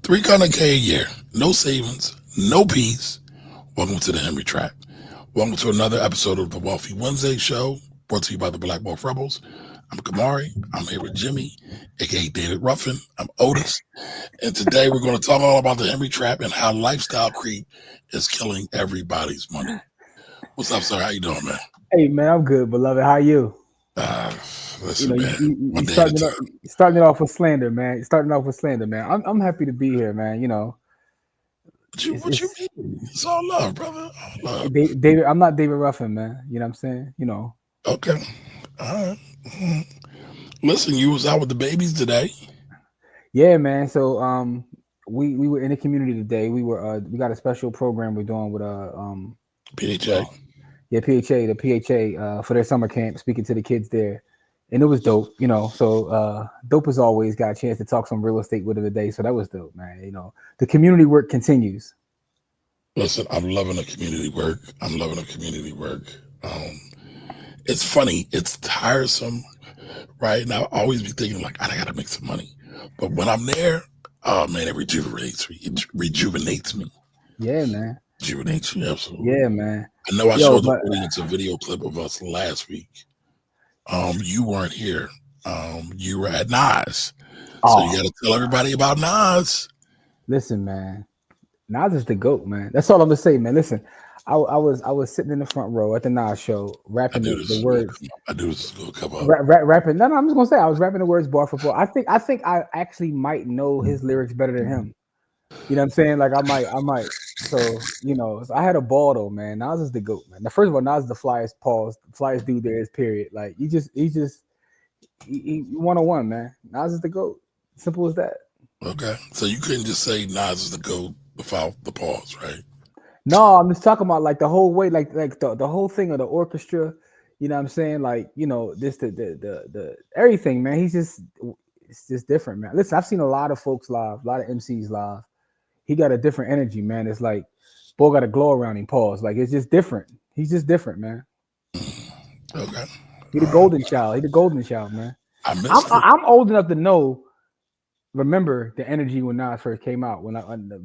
$300K a year, no savings, no peace. Welcome to the Henry Trap. Welcome to another episode of the Wealthy Wednesday Show, brought to you by the Black Wealth Rebels. I'm Kamari. I'm here with Jimmy, aka David Ruffin. I'm Otis. And today we're going to talk all about the Henry Trap and how lifestyle creep is killing everybody's money. What's up, sir? How you doing, man? Hey, man, I'm good, beloved. How are you? Listen, man. You starting it off with slander, man. I'm happy to be here, man. You know. What you mean? It's all love, brother. All love. David, I'm not David Ruffin, man. You know what I'm saying? You know. Okay. All right. Listen, you was out with the babies today. Yeah, man. So we were in the community today. We got a special program we're doing with PHA. The PHA for their summer camp, speaking to the kids there. And it was dope, you know. So dope as always, got a chance to talk some real estate with her today. So that was dope, man. You know, the community work continues. Listen, I'm loving the community work. It's funny, it's tiresome, right? And I'll always be thinking like, I gotta make some money. But when I'm there, oh man, it rejuvenates me. Yeah, man. Rejuvenates me, absolutely. Yeah, man. I know I showed the audience a video clip of us last week. You weren't here. You were at Nas. So you gotta tell everybody about Nas. Listen, man. Nas is the GOAT, man. That's all I'm gonna say, man. Listen, I was sitting in the front row at the Nas show, rapping the words. I knew this was gonna come up. Rapping. No, I'm just gonna say I was rapping the words bar for bar. I think I actually might know his lyrics better than him. You know what I'm saying? Like I might. So, you know, I had a ball though, man. Nas is the GOAT, man. Now, first of all, Nas is the flyest dude there is, period. Like he 101, man. Nas is the GOAT. Simple as that. Okay. So you couldn't just say Nas is the GOAT without the pause, right? No, I'm just talking about like the whole way, like the whole thing of the orchestra. You know what I'm saying? Like, you know, this the everything, man. It's just different, man. Listen, I've seen a lot of folks live, a lot of MCs live. He got a different energy, man. It's like, boy got a glow around him, pause. Like, it's just different. He's just different, man. Okay. He the golden child. He the golden child, man. I'm old enough to remember the energy when Nas first came out, when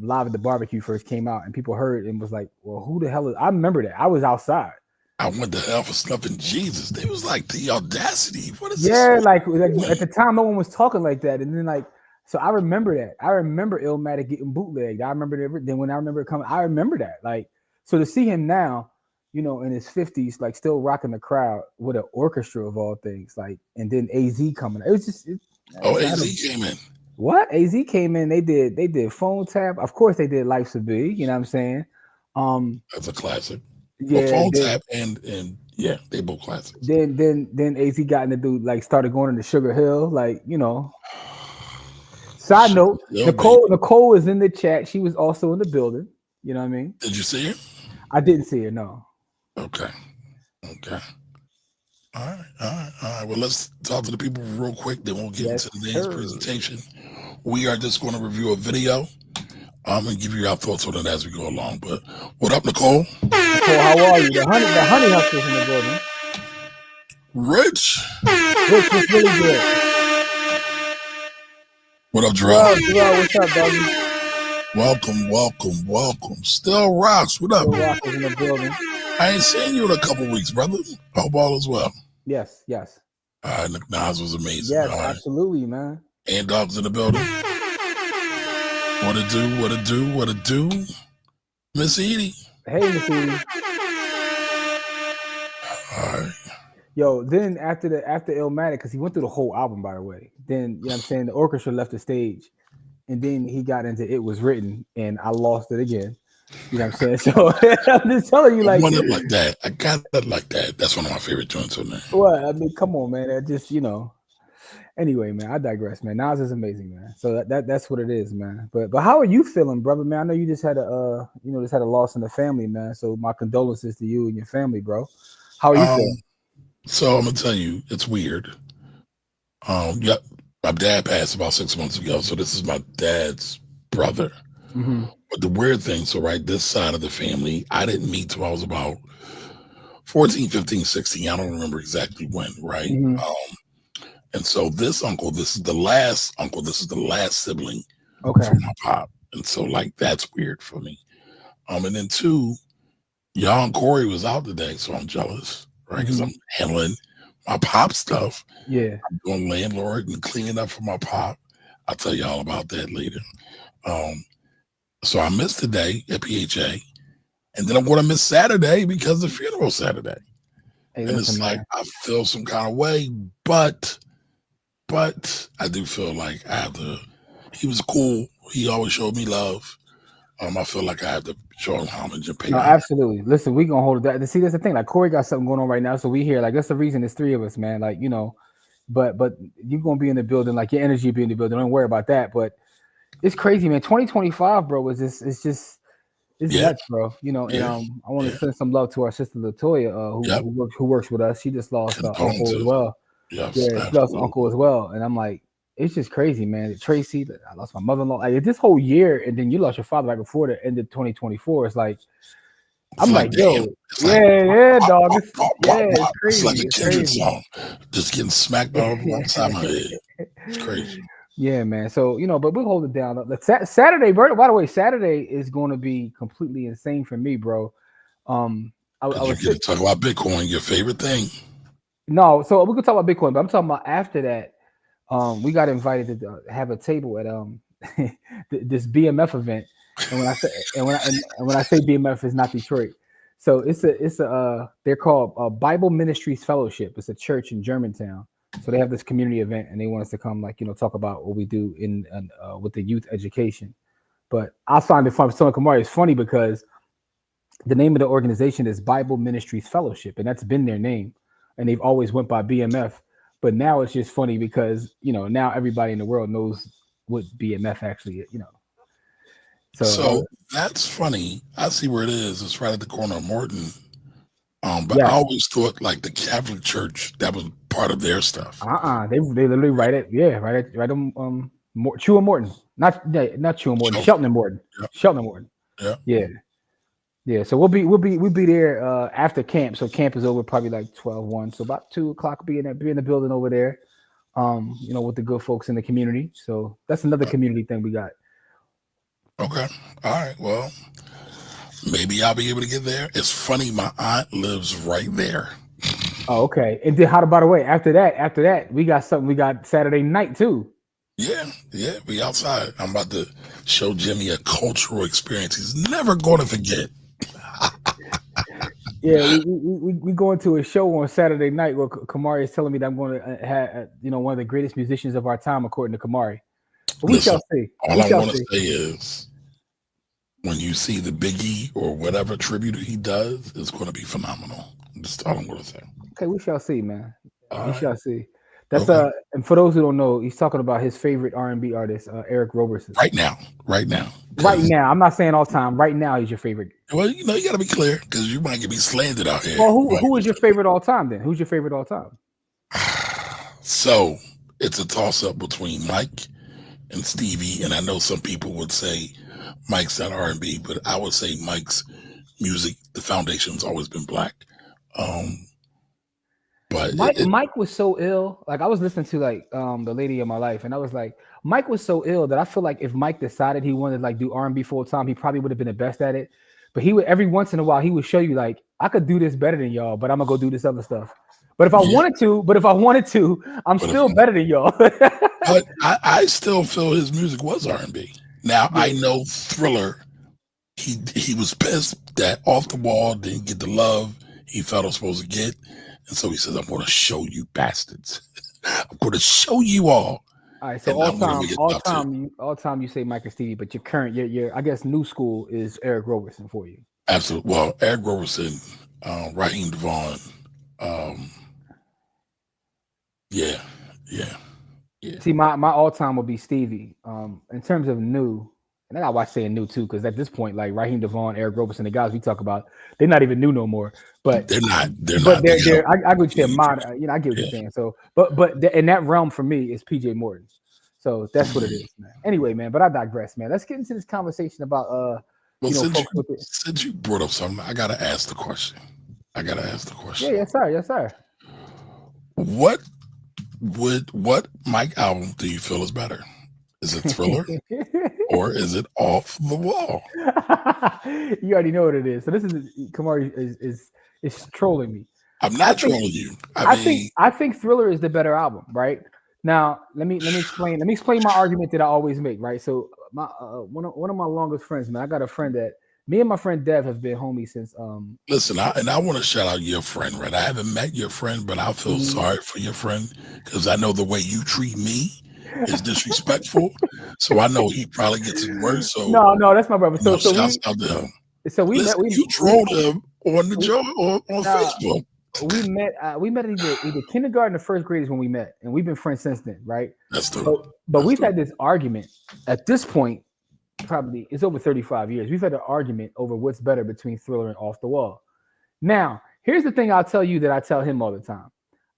Live at the Barbecue first came out, and people heard it and was like, well, who the hell is... I remember that. I was outside. I went to hell for snuffing Jesus. They was like, the audacity. What is this? Yeah, like at the time, no one was talking like that. And then like, so I remember that. I remember Illmatic getting bootlegged. I remember everything. When I remember it coming, I remember that. Like, so to see him now, you know, in his 50s, like still rocking the crowd with an orchestra of all things, like, and then AZ coming. It was just. AZ came in. What? AZ came in. They did Phone Tap. Of course, they did Life's a Big. You know what I'm saying? That's a classic. Yeah, Phone Tap and yeah, they both classics. Then AZ got into like started going into Sugar Hill, like, you know. Side note, Nicole is in the chat. She was also in the building. You know what I mean? Did you see her? I didn't see her, no. Okay. All right. Well, let's talk to the people real quick. Then we'll get into today's presentation. We are just going to review a video. I'm going to give you our thoughts on it as we go along. But what up, Nicole? Nicole, how are you? The honey hustlers in the building. Rich, what's really good? What up, Gerard? What's up, doggy? Welcome. Still Rocks, what up? Still Rocks is in the building. I ain't seen you in a couple weeks, brother. Hope all is well. Yes. All right, Nas was amazing. Yes, absolutely, man. And Dog's in the building. What it do? Miss Edie. Hey, Miss Edie. All right. Yo, then after Illmatic, because he went through the whole album, by the way. Then, you know what I'm saying, the orchestra left the stage. And then he got into It Was Written, and I lost it again. You know what I'm saying? So I'm just telling you, like, I want it like that. I got it like that. That's one of my favorite joints on there. What? I mean, come on, man. I just, you know. Anyway, man, I digress, man. Nas is amazing, man. So that's what it is, man. But how are you feeling, brother, man? I know you just had a loss in the family, man. So my condolences to you and your family, bro. How are you feeling? So I'm gonna tell you, it's weird. Yep, my dad passed about 6 months ago, so this is my dad's brother. Mm-hmm. But the weird thing, so right, this side of the family, I didn't meet till I was about 14, 15, 16. I don't remember exactly when, right? Mm-hmm. And so this uncle, this is the last sibling Okay. from my pop. And so like that's weird for me. And then two, y'all and Corey was out today, so I'm jealous, right? Because I'm handling my pop stuff. Yeah. I'm doing landlord and cleaning up for my pop. I'll tell you all about that later. So I missed today at PHA, and then I'm going to miss Saturday because the funeral Saturday. Hey, And listen, it's like man. I feel some kind of way, but I do feel like I have to. He was cool. He always showed me love. I feel like I have to show him homage and pay No, that. absolutely. Listen, we gonna hold that. See, that's the thing. Like Corey got something going on right now, so we here. Like that's the reason. It's three of us, man. Like but you're gonna be in the building. Like your energy be in the building. Don't worry about that. But it's crazy, man. 2025, bro. Is this? It's Yeah, nuts, bro. And yeah, I want to yeah. send some love to our sister Latoya, Yep. who works with us. She just lost uncle as Condolences. well. Yes, Yeah, she lost absolutely. uncle as well. And I'm like, it's just crazy, man. Tracy, I lost my mother-in-law. Like this whole year, and then you lost your father right before the end of 2024. It's like It's I'm like like, damn. yo, It's like yeah, pop, dog. pop, pop, pop, It's pop. It's like crazy. a It's Kendrick crazy. song, just getting smacked all alongside my head. It's crazy. Yeah, man. So but we'll hold it down. Saturday, bro. By the way, Saturday is going to be completely insane for me, bro. I Because you was get to talk about Bitcoin, your favorite thing. no. So we could talk about Bitcoin, but I'm talking about after that. We got invited to have a table at this BMF event, and when I say BMF, it's not Detroit. So it's a they're called Bible Ministries Fellowship. It's a church in Germantown. So they have this community event, and they want us to come, like talk about what we do in with the youth education. But I find it fun. So Kamari, it's funny because the name of the organization is Bible Ministries Fellowship, and that's been their name, and they've always went by BMF. But now it's just funny because now everybody in the world knows what BMF actually is. So So that's funny. I see where it is. It's right at the corner of Morton. But I yes, always thought like the Catholic Church, that was part of their stuff. they literally write it. Yeah, right on Chew and Morton, not Chew and Morton, So Shelton and Morton, yeah, Shelton and Morton. yeah. Yeah. Yeah, so we'll be there after camp. So camp is over probably like 12-1. So about 2 o'clock be in the building over there. With the good folks in the community. So that's another community thing we got. Okay. All right. Well, maybe I'll be able to get there. It's funny. My aunt lives right there. Oh, okay. And then how by the way, after that, we got something we got Saturday night too. Yeah, yeah. We outside. I'm about to show Jimmy a cultural experience he's never going to forget. Yeah, we going to a show on Saturday night where Kamari is telling me that I'm going to have one of the greatest musicians of our time according to Kamari. But we Listen, shall see. all We I'm shall going to see. say is when you see the Biggie or whatever tribute he does, it's going to be phenomenal. That's all I'm going to say. Okay, we shall see, man. All We right. shall see. That's Okay. and for those who don't know, he's talking about his favorite R&B artist, Eric Roberson. Right now. Right now. Right now, I'm not saying all time. Right now, he's your favorite. Well, you got to be clear because you might get me slandered out here. Well, who is your favorite all time then? Who's your favorite all time? So it's a toss up between Mike and Stevie, and I know some people would say Mike's not R&B, but I would say Mike's music, the foundation's always been black. But Mike was so ill. Like I was listening to like the lady of my life, and I was like, Mike was so ill that I feel like if Mike decided he wanted to like do R&B full time, he probably would have been the best at it. But he would every once in a while he would show you like I could do this better than y'all, but I'm gonna go do this other stuff. But if I wanted to, I'm still better than y'all. but I still feel his music was R&B. Now Yeah. I know Thriller. He was pissed that Off the Wall didn't get the love he felt it was supposed to get, and so he says, "I'm going to show you bastards. I'm going to show you all." All right, so all time you say Mike and Stevie, but your current, your I guess new school is Eric Roberson for you. Absolutely. Well, Eric Roberson, Raheem Devon, yeah. See, my all time would be Stevie. In terms of new, and I got why saying new too, because at this point, like Raheem Devon, Eric Roberson, the guys we talk about, they're not even new no more. But They're not. they're I get what you're saying. Modern, I get what you're Yeah. saying. So, but in that realm for me is PJ Morton. So that's what it is, man. Anyway, man, but I digress, man. Let's get into this conversation about Well, since you brought up something, I gotta ask the question. Yeah, yes, sir. What Mike album do you feel is better? Is it Thriller or is it Off the Wall? You already know what it is. So this is Kamari is trolling me. I'm not trolling you. I think Thriller is the better album, right? Now let me explain. Let me explain my argument that I always make, right? So my one of my longest friends, man. I got a friend that me and my friend Dev have been homies since. Listen, I want to shout out your friend, right? I haven't met your friend, but I feel sorry for your friend because I know the way you treat me is disrespectful. So I know he probably gets it worse. So no, that's my brother. So shouts out to him. So you trolled him on the joke on Facebook. We met either kindergarten or first grade is when we met, and we've been friends since then, right? That's true. But we've had this argument at this point. Probably it's over 35 years. We've had an argument over what's better between Thriller and Off the Wall. Now, here's the thing I'll tell you that I tell him all the time.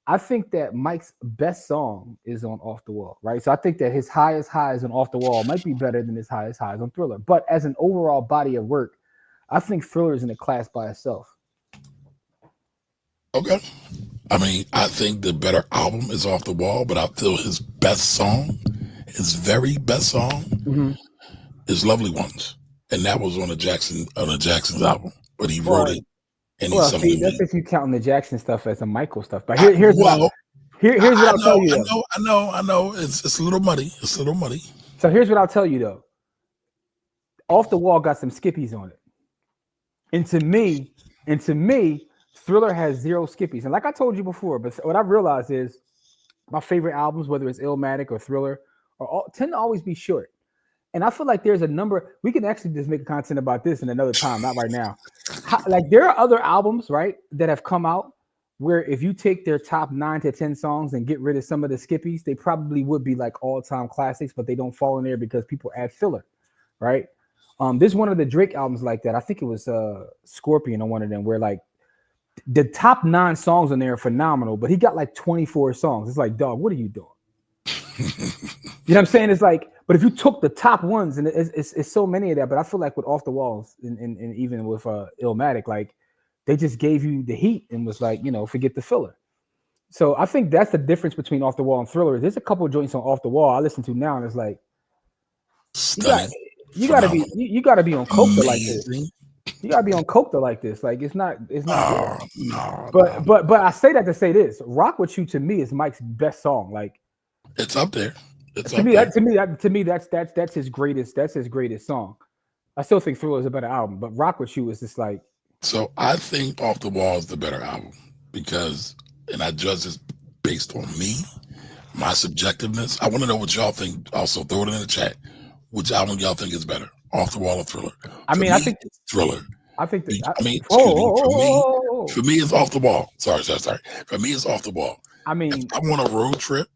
I think that Mike's best song is on Off the Wall, right? So I think that his highest highs on Off the Wall might be better than his highest highs on Thriller. But as an overall body of work, I think Thriller is in a class by itself. Okay. I mean, I think the better album is Off the Wall, but I feel his best song, his very best song, is Lovely Ones. And that was on a Jackson's album. But he wrote it and he sung it. That's if you counting the Jackson stuff as a Michael stuff. But here's what I'll tell you though. I know. It's a little muddy. It's a little muddy. So here's what I'll tell you though. Off the Wall got some skippies on it. And to me, Thriller has zero skippies. And like I told you before, but what I've realized is my favorite albums, whether it's Illmatic or Thriller, tend to always be short. And I feel like there's a number, we can actually just make content about this in another time, not right now. Like there are other albums, right, that have come out where if you take their top 9 to 10 songs and get rid of some of the skippies, they probably would be like all-time classics, but they don't fall in there because people add filler, right? There's one of the Drake albums like that. I think it was Scorpion on one of them where like the top 9 songs on there are phenomenal, but he got like 24 songs. It's like, dog, what are you doing? You know what I'm saying? It's like, but if you took the top ones, and it's so many of that, but I feel like with Off the Walls and even with Illmatic, like they just gave you the heat and was like, forget the filler. So I think that's the difference between Off the Wall and Thriller. There's a couple of joints on Off the Wall I listen to now, and it's like, you gotta be on coke like this. You gotta be on coke like this. Like it's not. No. But I say that to say this: "Rock with You" to me is Mike's best song. Like it's up there. To me, that's his greatest. That's his greatest song. I still think Thriller is a better album, but Rock With You is just like. So I think Off the Wall is the better album because, and I judge this based on me, my subjectiveness. I want to know what y'all think. Also, throw it in the chat. Which album y'all think is better, Off the Wall or Thriller? I think it's Thriller. I think that. For me, it's Off the Wall. Sorry. For me, it's Off the Wall. I mean, if I want a road trip,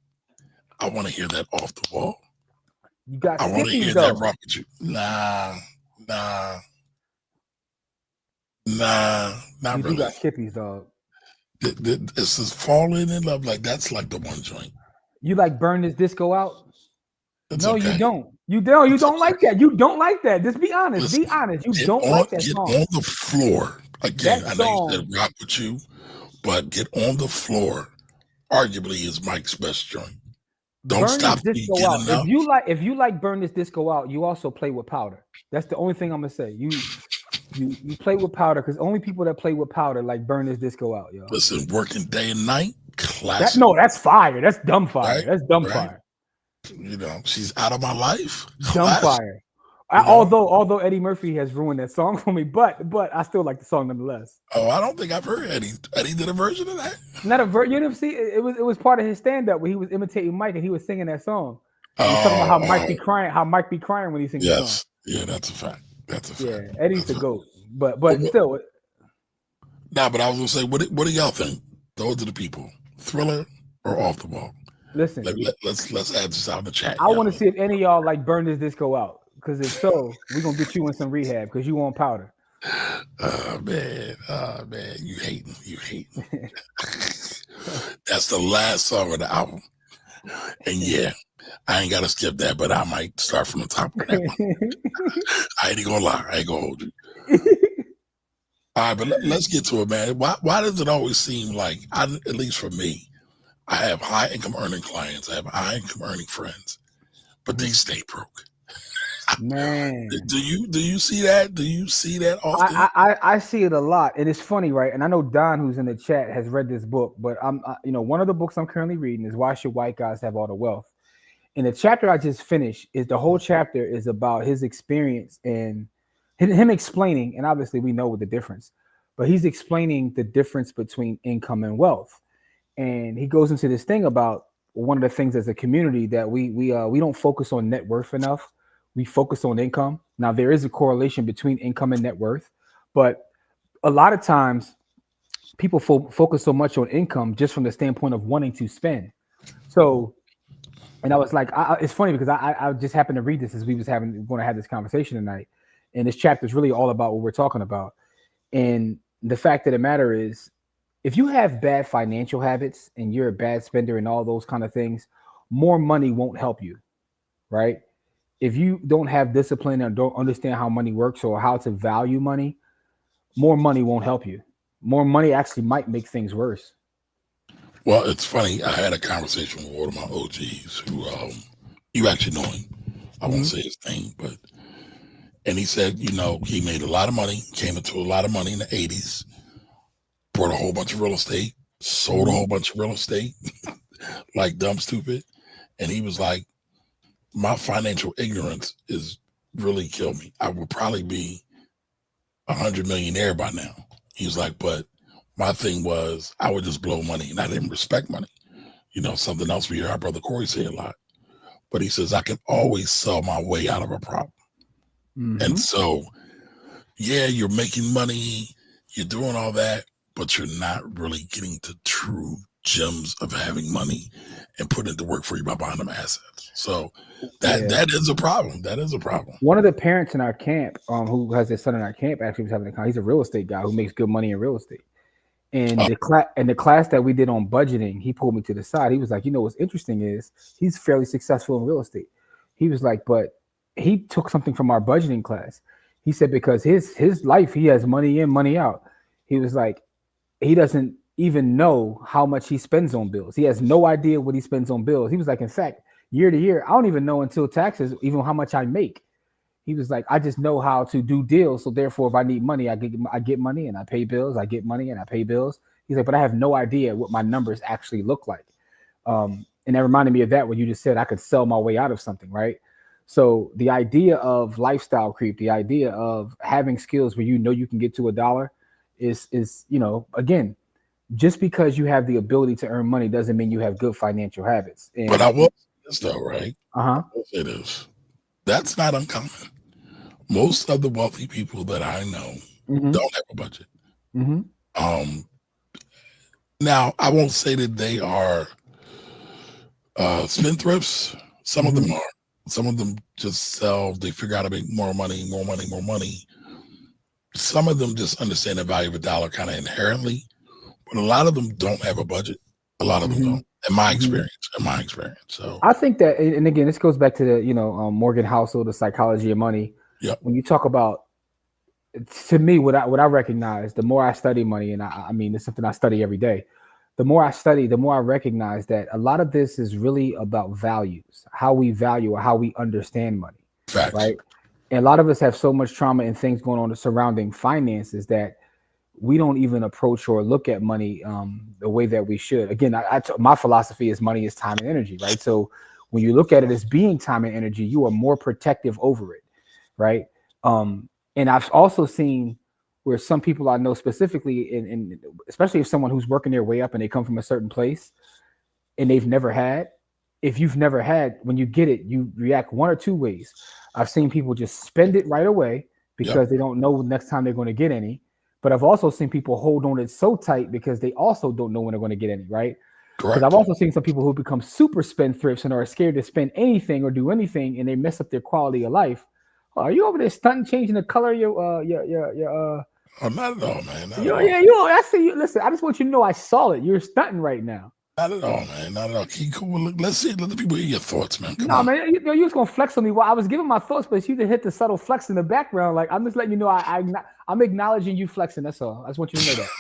I want to hear that Off the Wall. You got. I want to hear that Rock With You. Nah. Not really. You got skippies, dog. This is Falling in Love. Like that's like the one joint. You like Burn This Disco Out? No, okay. You don't. You don't like that. You don't like that. Just be honest. Listen, be honest. You don't like that song. Get on the floor. Again, that I know you said Rock With You, but Get on the Floor arguably is Mike's best joint. Don't Burn stop This Disco Out. If you like Burn This Disco Out, you also play with powder. That's the only thing I'm gonna say. You play with powder because only people that play with powder like Burn This Disco Out, yo. Listen, Working Day and Night, classic. That's fire. That's dumb fire. Right? That's dumb fire. She's Out of My Life. Dumb fire. Although Eddie Murphy has ruined that song for me, but I still like the song nonetheless. Oh, I don't think I've heard Eddie. Eddie did a version of that. Not a version. You didn't see it was part of his stand-up where he was imitating Mike and he was singing that song. He's talking about how Mike be crying. How Mike be crying when he sings the song. Yeah, that's a fact. Yeah, Eddie's the GOAT. But still. Nah, but I was gonna say, what do y'all think? Those are the people. Thriller or Off the Wall? Listen, let's add this out in the chat. I want to see if any of y'all like Burn This Disco Out. Because if so, we're gonna get you in some rehab because you want powder. Oh man, you hating. That's the last song of the album. And yeah, I ain't gotta skip that, but I might start from the top of that one. I ain't gonna lie, I ain't gonna hold you. All right, but let's get to it, man. Why does it always seem like, at least for me, I have high income earning clients, I have high income earning friends, but they stay broke. Man, Do you see that? Do you see that often? I see it a lot, and it's funny, right? And I know Don, who's in the chat, has read this book, but one of the books I'm currently reading is Why Should White Guys Have All the Wealth? And the chapter I just finished is the whole chapter is about his experience and him explaining, and obviously we know what the difference, but he's explaining the difference between income and wealth, and he goes into this thing about one of the things as a community that we don't focus on net worth enough. We focus on income. Now, there is a correlation between income and net worth, but a lot of times people focus so much on income just from the standpoint of wanting to spend. So, and I was like, it's funny because I just happened to read this as we was going to have this conversation tonight. And this chapter is really all about what we're talking about. And the fact of the matter is, if you have bad financial habits and you're a bad spender and all those kind of things, more money won't help you, right? If you don't have discipline and don't understand how money works or how to value money, more money won't help you. More money actually might make things worse. Well, it's funny. I had a conversation with one of my OGs who, you actually know him. I won't say his name, and he said, he made a lot of money, came into a lot of money in the 80s, bought a whole bunch of real estate, sold a whole bunch of real estate, like dumb stupid. And he was like, my financial ignorance is really killed me. I would probably be 100 millionaire by now. He was like, but my thing was I would just blow money and I didn't respect money. Something else we hear our brother Corey say a lot. But he says, I can always sell my way out of a problem. And so, yeah, you're making money, you're doing all that, but you're not really getting the true gems of having money and putting it to work for you by buying them assets. So that is a problem. That is a problem. One of the parents in our camp, who has his son in our camp, actually was having he's a real estate guy who makes good money in real estate. And the class that we did on budgeting, he pulled me to the side. He was like, what's interesting is he's fairly successful in real estate. He was like, but he took something from our budgeting class. He said, because his life, he has money in, money out. He was like, he doesn't even know how much he spends on bills. He has no idea what he spends on bills. He was like, in fact, year to year, I don't even know until taxes, even how much I make. He was like, I just know how to do deals. So therefore, if I need money, I get money and I pay bills. I get money and I pay bills. He's like, but I have no idea what my numbers actually look like. And that reminded me of that when you just said I could sell my way out of something, right? So the idea of lifestyle creep, the idea of having skills where you can get to $1 is again, just because you have the ability to earn money doesn't mean you have good financial habits. But I will say this though, right? I will say this. That's not uncommon. Most of the wealthy people that I know don't have a budget. Now, I won't say that they are spendthrifts. Some of them are. Some of them just they figure out how to make more money. Some of them just understand the value of $1 kind of inherently, but a lot of them don't have a budget. A lot of them don't. In my experience. So I think that, and again, this goes back to the Morgan Housel, the psychology of money. Yep. When you talk about, to me, what I recognize, the more I study money, and I mean, it's something I study every day. The more I study, the more I recognize that a lot of this is really about values, how we value or how we understand money. Facts. Right? And a lot of us have so much trauma and things going on surrounding finances that we don't even approach or look at money the way that we should. Again, my philosophy is money is time and energy, right? So when you look at it as being time and energy, you are more protective over it, right? And I've also seen where some people I know specifically, and especially if someone who's working their way up and they come from a certain place and they've never had, if you've never had, when you get it, you react one or two ways. I've seen people just spend it right away because they don't know next time they're going to get any. But I've also seen people hold on it so tight because they also don't know when they're going to get any, right? Because I've also seen some people who become super spendthrifts and are scared to spend anything or do anything, and they mess up their quality of life. Oh, are you over there stunting, changing the color of your Oh, not at all, man. I see you. Listen, I just want you to know I saw it. You're stunting right now. Not at all, man. Not at all. Keep cool. Let's see. Let the people hear your thoughts, man. Come on. Man. You was gonna flex on me. Well, I was giving my thoughts, but you just hit the subtle flex in the background. Like I'm just letting you know I'm acknowledging you flexing. That's all. I just want you to know that.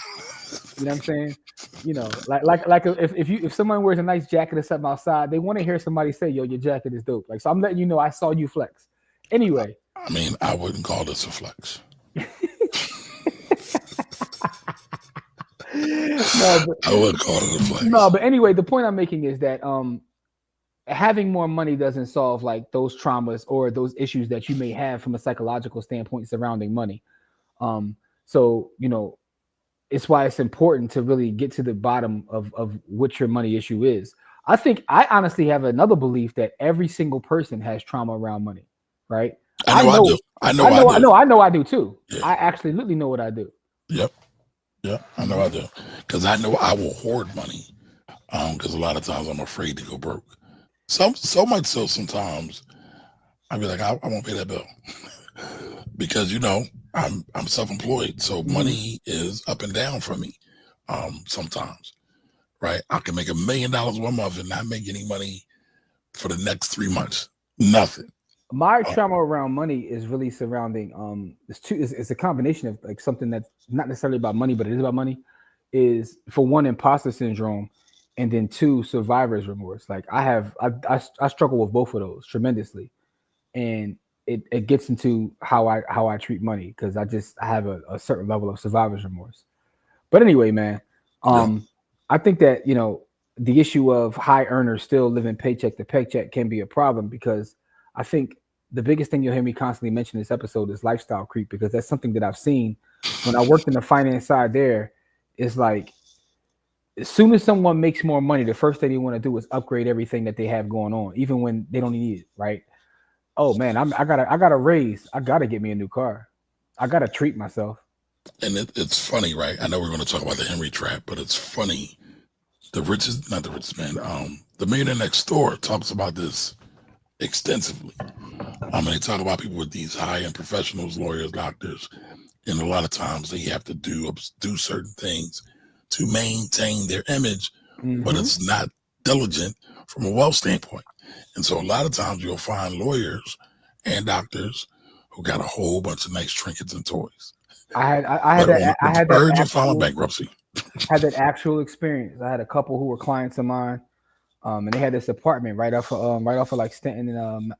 You know what I'm saying? You know, like if someone wears a nice jacket or something outside, they want to hear somebody say, "Yo, your jacket is dope." Like, so I'm letting you know I saw you flex. Anyway, I mean, I wouldn't call this a flex. no, but I wouldn't call it a no, flex. but anyway, the point I'm making is that having more money doesn't solve like those traumas or those issues that you may have from a psychological standpoint surrounding money. So you know, it's why it's important to really get to the bottom of what your money issue is. I honestly have another belief that every single person has trauma around money, right? I I know I do. know, I know I do. I know I do too. Yeah. I actually literally know what I do. Yep. Yeah. I know I do. Because I know I will hoard money. Because a lot of times I'm afraid to go broke. So much so sometimes I'd be like, I won't pay that bill. Because I'm self-employed. So money is up and down for me. Sometimes. Right. I can make $1 million 1 month and not make any money for the next 3 months. Nothing. My trauma around money is really surrounding it's a combination of like something that's not necessarily about money, but it is about money. Is for one, imposter syndrome, and then two, survivor's remorse. Like I struggle with both of those tremendously, and it gets into how I treat money because I have a certain level of survivor's remorse. But anyway, man, I think that the issue of high earners still living paycheck to paycheck can be a problem because I think the biggest thing you'll hear me constantly mention this episode is lifestyle creep because that's something that I've seen when I worked in the finance side there. It's like as soon as someone makes more money, the first thing they want to do is upgrade everything that they have going on, even when they don't need it, right? Oh man, I got a raise. I gotta get me a new car. I gotta treat myself. And it's funny, right? I know we're going to talk about the Henry trap, but it's funny. Not the richest man, the Millionaire Next Door talks about this extensively. They talk about people with these high-end professionals, lawyers, doctors, and a lot of times they have to do certain things to maintain their image, but it's not diligent from a wealth standpoint. And so a lot of times you'll find lawyers and doctors who got a whole bunch of nice trinkets and toys. I had that verge of filing bankruptcy. Had that actual experience. I had a couple who were clients of mine, and they had this apartment right off of like Stanton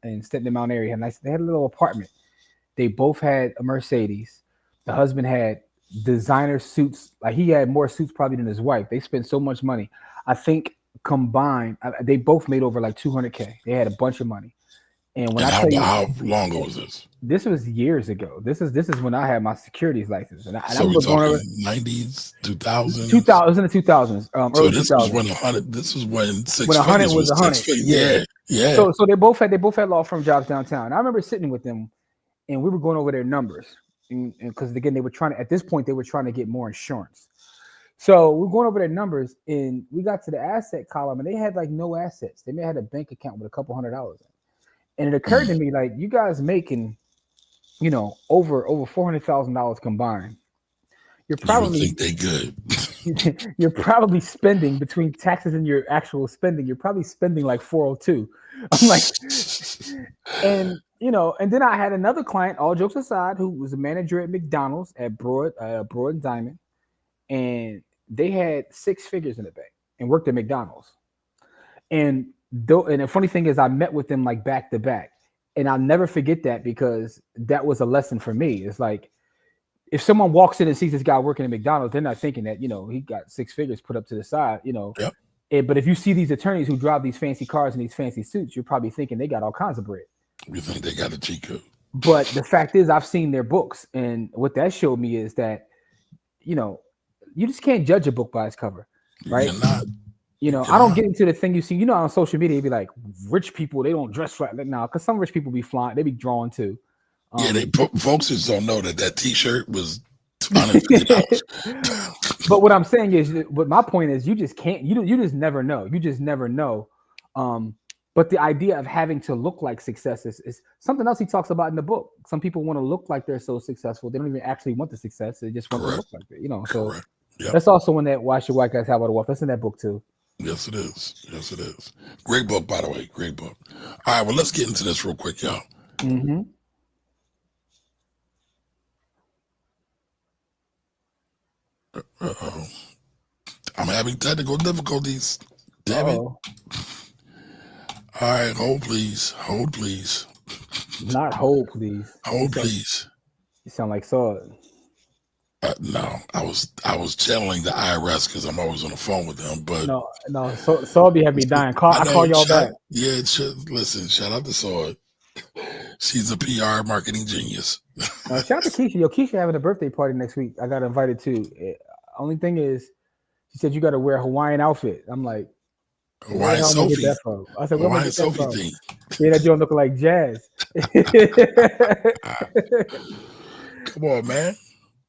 in Stanton Mount area. They had a little apartment. They both had a Mercedes. The husband had designer suits. Like he had more suits probably than his wife. They spent so much money. I think combined, they both made over like $200K. They had a bunch of money. And when how long ago was this? This was years ago. This is when I had my securities license. And I so we're talking 90s, 2000s? 2000 in the 2000s. So this was when 100. This was when 100 was 100. Yeah. So they both had law firm jobs downtown. I remember sitting with them, and we were going over their numbers, and because again they were trying to get more insurance. So we're going over their numbers, and we got to the asset column, and they had like no assets. They may have had a bank account with a couple $100 in it. And it occurred to me, like, you guys making, over $400,000 combined. You're probably you think they good. You're probably spending between taxes and your actual spending. You're probably spending like 402. I'm like, and then I had another client, all jokes aside, who was a manager at McDonald's at Broad and Diamond, and they had 6 figures in the bank and worked at McDonald's. And the funny thing is I met with them like back to back, and I'll never forget that because that was a lesson for me. It's like, if someone walks in and sees this guy working at McDonald's, they're not thinking that, he got 6 figures put up to the side, Yep. But if you see these attorneys who drive these fancy cars and these fancy suits, you're probably thinking they got all kinds of bread. You think they got a cheat code. But the fact is, I've seen their books, and what that showed me is that, you just can't judge a book by its cover, right? You're not. I don't get into the thing you see, on social media, it'd be like, rich people, they don't dress right now, because some rich people be flying, they be drawing too. Folks just don't know that T-shirt was $250. But what I'm saying is, but my point is, you just can't, you just never know. You just never know. But the idea of having to look like success is something else he talks about in the book. Some people want to look like they're so successful. They don't even actually want the success. They just want to look like it, So Yep. That's also one that Why Should White Guys Have All the Wealth? That's in that book too. Yes, it is. Great book, by the way. Great book. All right, well, let's get into this real quick, y'all. Uh-oh. I'm having technical difficulties. Damn it. Oh, All right, hold please. Hold please. not hold, please. Hold please. You sound like Saw. No, I was channeling the IRS because I'm always on the phone with them. But No. Saw be having me dying. I I know. call y'all back. Yeah, listen. Shout out to Sword. She's a PR marketing genius. No, shout out to Keisha. Yo, Keisha having a birthday party next week. I got invited to. Only thing is, she said you got to wear a Hawaiian outfit. I'm like, where the hell am I get that from? I said, where am I Hawaiian get that Sophie from? thing. Yeah, that joint looking like jazz. Come on, man.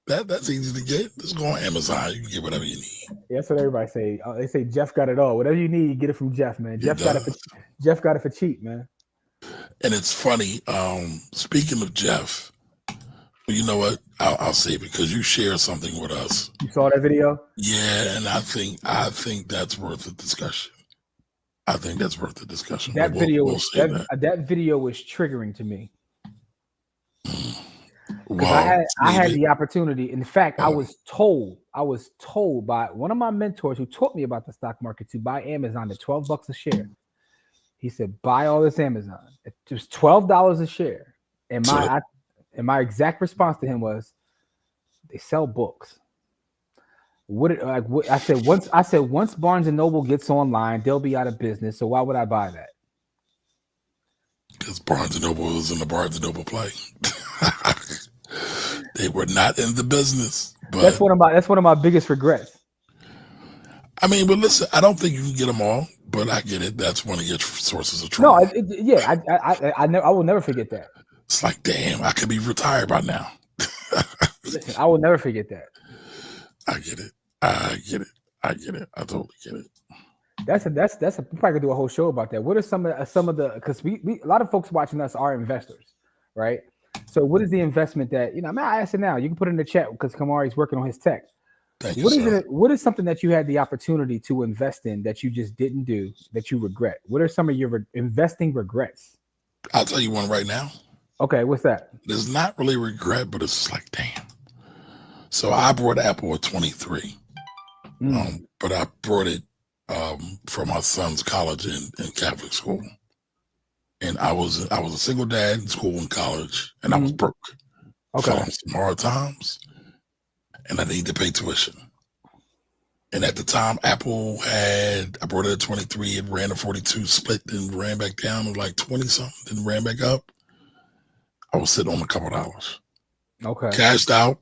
That's easy to get. Just go on Amazon. You can get whatever you need. Yeah, that's what everybody say. They say Jeff got it all. Whatever you need, get it from Jeff, man. Jeff got it for cheap, man. And it's funny. Speaking of Jeff, you know what? I'll say because you shared something with us. You saw that video? Yeah, and I think that's worth a discussion. That video that video was triggering to me. Because I had the opportunity. In fact, I was told by one of my mentors who taught me about the stock market to buy Amazon at $12 a share. He said, buy all this Amazon. It was $12 a share. And my exact response to him was, they sell books. I said once Barnes and Noble gets online, they'll be out of business. So why would I buy that? Because Barnes and Noble was in the Barnes and Noble play. They were not in the business. But that's one of my biggest regrets. I mean, but listen, I don't think you can get them all, but I get it. That's one of your sources of trauma. No, I will never forget that. It's like, damn, I could be retired by now. Listen, I will never forget that. I get it. I totally get it. That's we probably could do a whole show about that. What are some of the because we a lot of folks watching us are investors, right? So what is the investment that I ask it now? You can put it in the chat because Kamari's working on his tech. Thank you, sir. What is something that you had the opportunity to invest in that you just didn't do that you regret? What are some of your investing regrets? I'll tell you one right now. Okay, what's that? It's not really regret, but it's just like, damn. So I brought Apple at 23, but I brought it for my son's college in Catholic school, and I was a single dad in school and college, and I was broke. Okay, Fell on some hard times, and I needed to pay tuition. And at the time, I brought it at 23. It ran to 42, split, then ran back down to like 20 something, then ran back up. I was sitting on a couple $. Okay, cashed out,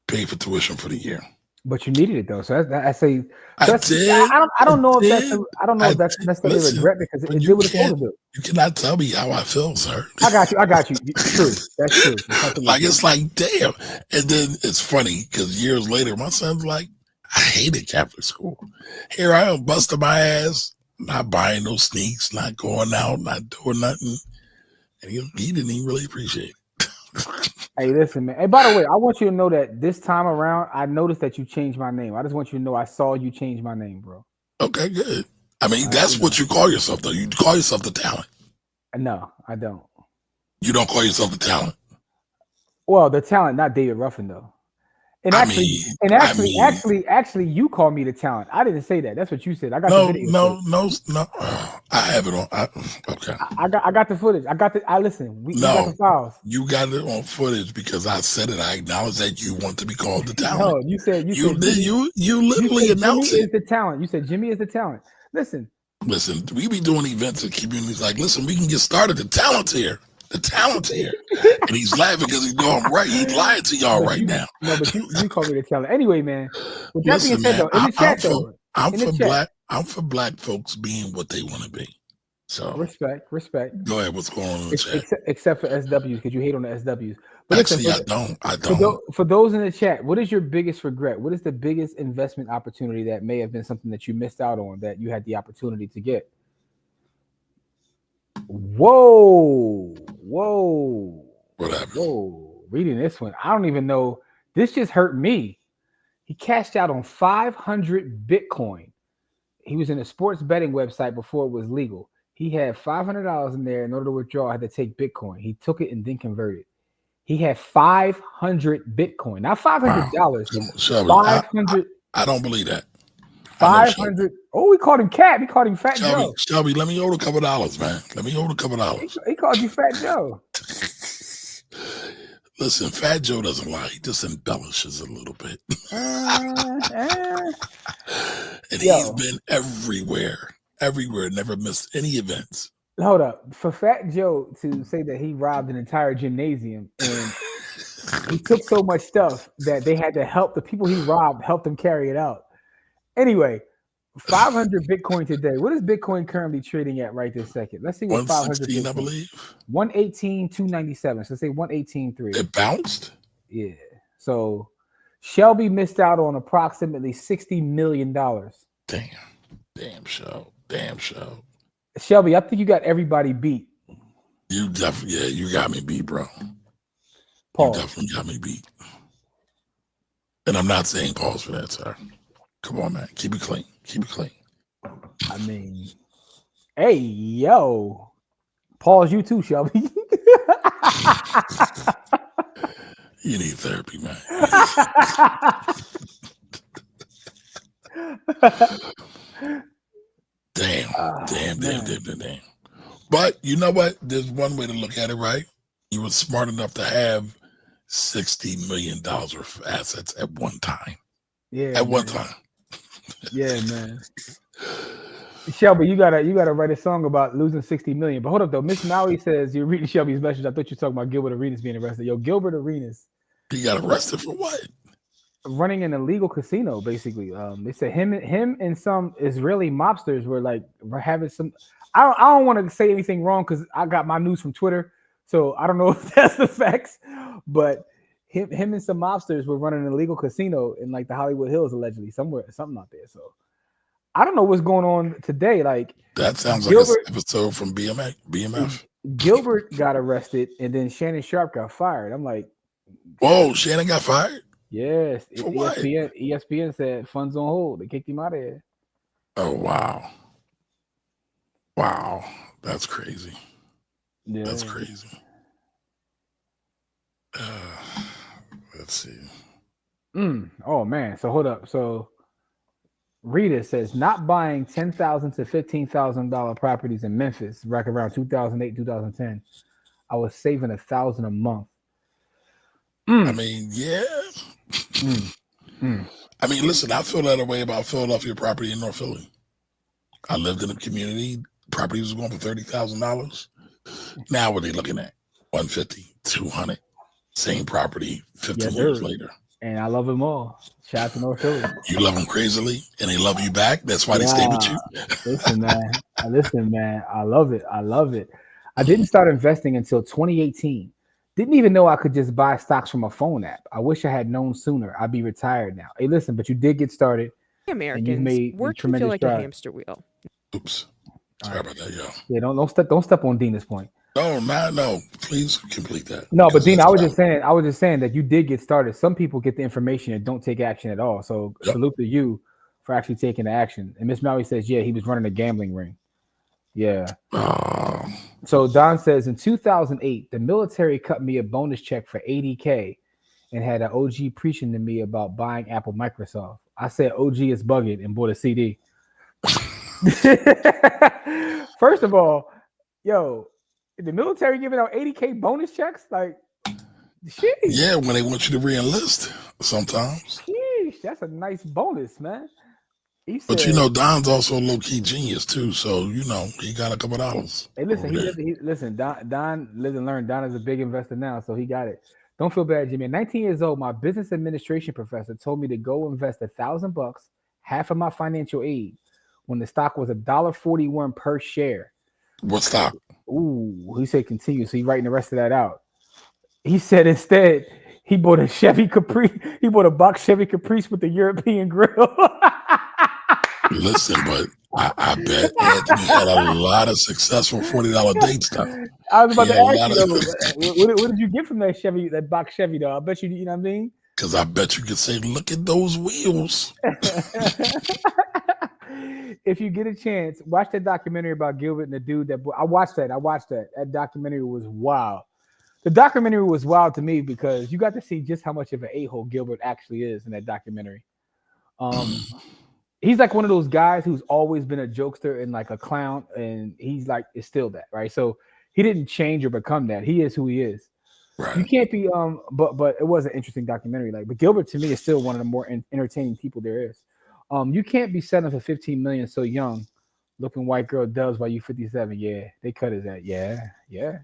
paid for tuition for the year. But you needed it though, so I say. I did. I don't know if that's necessarily regret because it did what it's supposed to do. You cannot tell me how I feel, sir. I got you. True. That's true. It's like, damn. And then it's funny because years later, my son's like, I hated Catholic school. Here I am busting my ass, not buying no sneaks, not going out, not doing nothing. And he didn't even really appreciate it. Hey, listen, man. Hey, by the way, I want you to know that this time around, I noticed that you changed my name. I just want you to know I saw you change my name, bro. Okay, good. I mean, that's what you call yourself, though. You call yourself the talent. No, I don't. You don't call yourself the talent. Well, the talent, not David Ruffin, though. And actually, you call me the talent. I didn't say that. That's what you said. I got the video. No. I have it on. Okay. I got the footage. Listen. We got the files. You got it on footage because I said it. I acknowledge that you want to be called the talent. No, you said you literally announced Jimmy it. Is the talent. You said Jimmy is the talent. Listen, we be doing events and communities like, listen, we can get started. The talent's here. And he's laughing because he's going right. He's lying to y'all right now. No, but you call me the talent. Anyway, man. With that being said, though, in the chat, I'm for black folks being what they want to be. So respect. Go ahead. What's going on in the chat? Except for SWs, because you hate on the SWs. But actually, I don't. For those in the chat, what is your biggest regret? What is the biggest investment opportunity that may have been something that you missed out on that you had the opportunity to get? Whoa. What happened? Whoa. Reading this one. I don't even know. This just hurt me. He cashed out on 500 Bitcoin. He was in a sports betting website before it was legal. He had $500 in there. In order to withdraw, I had to take Bitcoin. He took it and then converted. He had 500 Bitcoin, not $500. Come on, Shelby, 500. I don't believe that. I know Shelby. 500. Oh, we called him Cat. We called him Fat Joe. Shelby, let me hold a couple dollars, man. Let me hold a couple dollars. He called you Fat Joe. Listen, Fat Joe doesn't lie. He just embellishes a little bit. And he's been everywhere, never missed any events. Hold up. For Fat Joe to say that he robbed an entire gymnasium and he took so much stuff that they had to help the people he robbed, help them carry it out. Anyway, 500 Bitcoin today. What is Bitcoin currently trading at right this second? Let's see what 500 Bitcoin. I believe. 118,297. So say 118.3. It bounced? Yeah. So Shelby missed out on approximately $60 million. Damn show. Shelby, I think you got everybody beat. You definitely, you got me beat, bro. Pause. You definitely got me beat. And I'm not saying pause for that, sir. Come on, man. Keep it clean. I mean, hey, yo. Pause you too, Shelby. You need therapy, man. Damn. But you know what? There's one way to look at it, right? You were smart enough to have $60 million worth of assets at one time. Yeah. One time. Yeah, man. Shelby, you gotta write a song about losing 60 million. But hold up though. Miss Maui says you're reading Shelby's message. I thought you were talking about Gilbert Arenas being arrested. Yo, Gilbert Arenas. He got arrested for what? Running an illegal casino, basically. They said him and some Israeli mobsters were having some. I don't want to say anything wrong because I got my news from Twitter, so I don't know if that's the facts. But him and some mobsters were running an illegal casino in like the Hollywood Hills, allegedly, something out there. So I don't know what's going on today. Like that sounds like an episode from BMF. Gilbert got arrested, and then Shannon Sharp got fired. I'm like, whoa, Shannon got fired? Yes. For what? ESPN said funds on hold. They kicked him out of there. Oh, wow. Wow. That's crazy. Yeah. That's crazy. Let's see. Oh, man. So hold up. So Rita says not buying $10,000 to $15,000 properties in Memphis back around 2008, 2010. I was saving $1,000 a month. I mean, yeah. I mean, listen, I feel that way about Philadelphia property in North Philly. I lived in a community. Property was going for $30,000. Now what are they looking at? 150, 200. Same property 15 years later. And I love them all. Shout out to North Philly. You love them crazily, and they love you back. That's why they stay with you. Listen, man. I love it. I didn't start investing until 2018. Didn't even know I could just buy stocks from a phone app. I wish I had known sooner. I'd be retired now. Hey, listen, but you did get started. Americans work to feel like a hamster wheel. Oops. Sorry about that, yo. Yeah, don't step on Dina's point. No. Please complete that. No, but Dina, I was just saying that you did get started. Some people get the information and don't take action at all. So salute to you for actually taking the action. And Miss Maui says, yeah, he was running a gambling ring. Yeah. So Don says in 2008, the military cut me a bonus check for $80K and had an OG preaching to me about buying Apple Microsoft. I said OG is bugging and bought a CD. First of all, yo, the military giving out $80K bonus checks? Like, sheesh. Yeah, when they want you to re-enlist sometimes. Sheesh, that's a nice bonus, man. But Don's also a low-key genius too, so he got a couple dollars. Hey, listen, Don lived and learned. Don is a big investor now, so he got it. Don't feel bad, Jimmy. At 19 years old, my business administration professor told me to go invest $1,000, half of my financial aid, when the stock was $1.41 per share. What stock? Ooh, he said continue. So he's writing the rest of that out. He said instead he bought a Chevy Caprice. He bought a box Chevy Caprice with the European grill. Listen, but I bet Anthony had a lot of successful $40 dates though. I was about to ask you, what did you get from that Chevy, that box Chevy though? I bet you know what I mean? Because I bet you could say, look at those wheels. If you get a chance, watch that documentary about Gilbert and the dude that I watched that. That documentary was wild. The documentary was wild to me because you got to see just how much of an a-hole Gilbert actually is in that documentary. He's like one of those guys who's always been a jokester and like a clown, and he's like is still that, right? So he didn't change or become that. He is who he is. Right. You can't be but it was an interesting documentary. Like, but Gilbert to me is still one of the more entertaining people there is. You can't be selling for 15 million so young, looking white girl does while you 57. Yeah, they cut his at. Yeah,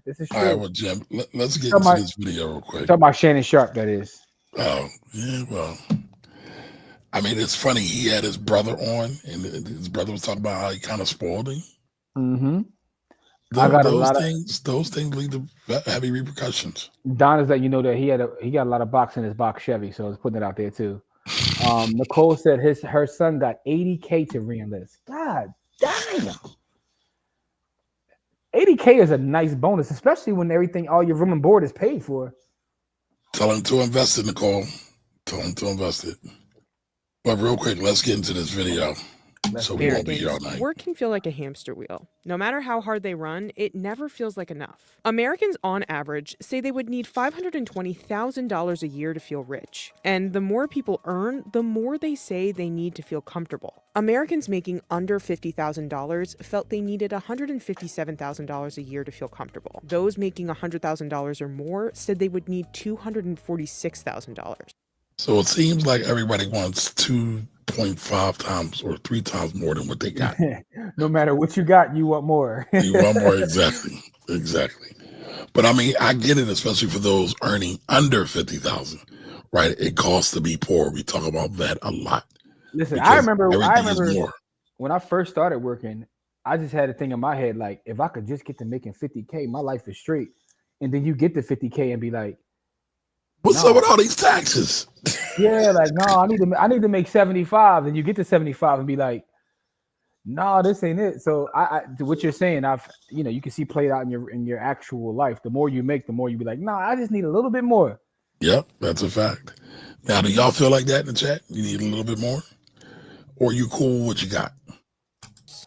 this is true. All right, well, Jim, let's get into this video real quick. Talk about Shannon Sharp, that is. Oh, yeah, well, I mean, it's funny. He had his brother on, and his brother was talking about how he kind of spoiled him. Mm-hmm. Those things lead to heavy repercussions. Don is letting you know that he got a lot of box in his box Chevy, so I was putting it out there too. Nicole said her son got $80K to reenlist. God damn. $80K is a nice bonus, especially when all your room and board is paid for. Tell him to invest it, Nicole. Tell him to invest it. But real quick, let's get into this video. So we won't be here all night. Work can feel like a hamster wheel. No matter how hard they run, it never feels like enough. Americans, on average, say they would need $520,000 a year to feel rich. And the more people earn, the more they say they need to feel comfortable. Americans making under $50,000 felt they needed $157,000 a year to feel comfortable. Those making $100,000 or more said they would need $246,000. So it seems like everybody wants 2.5 times or 3 times more than what they got. No matter what you got, you want more. You want more, exactly. But I mean, I get it, especially for those earning under 50,000, right? It costs to be poor. We talk about that a lot. Listen, I remember when I first started working, I just had a thing in my head, like, if I could just get to making 50K, my life is straight. And then you get to 50K and be like, what's up with all these taxes? Yeah, like, no, I need to make 75, and you get to 75 and be like, no, this ain't it. So I what you're saying, you can see played out in your actual life. The more you make, the more you be like, no, I just need a little bit more. Yep, that's a fact. Now, do y'all feel like that in the chat? You need a little bit more? Or you cool with what you got?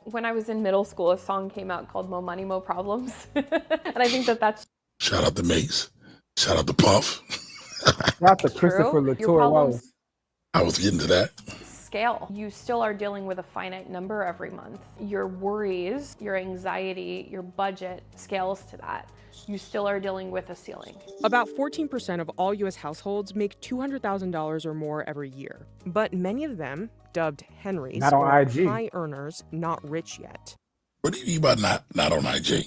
When I was in middle school, a song came out called Mo Money, Mo Problems. And I think that's... Shout out to Mace. Shout out to Puff. Shout out to Christopher Latour Wallace. I was getting to that. Scale. You still are dealing with a finite number every month. Your worries, your anxiety, your budget scales to that. You still are dealing with a ceiling. About 14% of all U.S. households make $200,000 or more every year. But many of them, dubbed Henrys, are high earners, not rich yet. What do you mean by not on IG?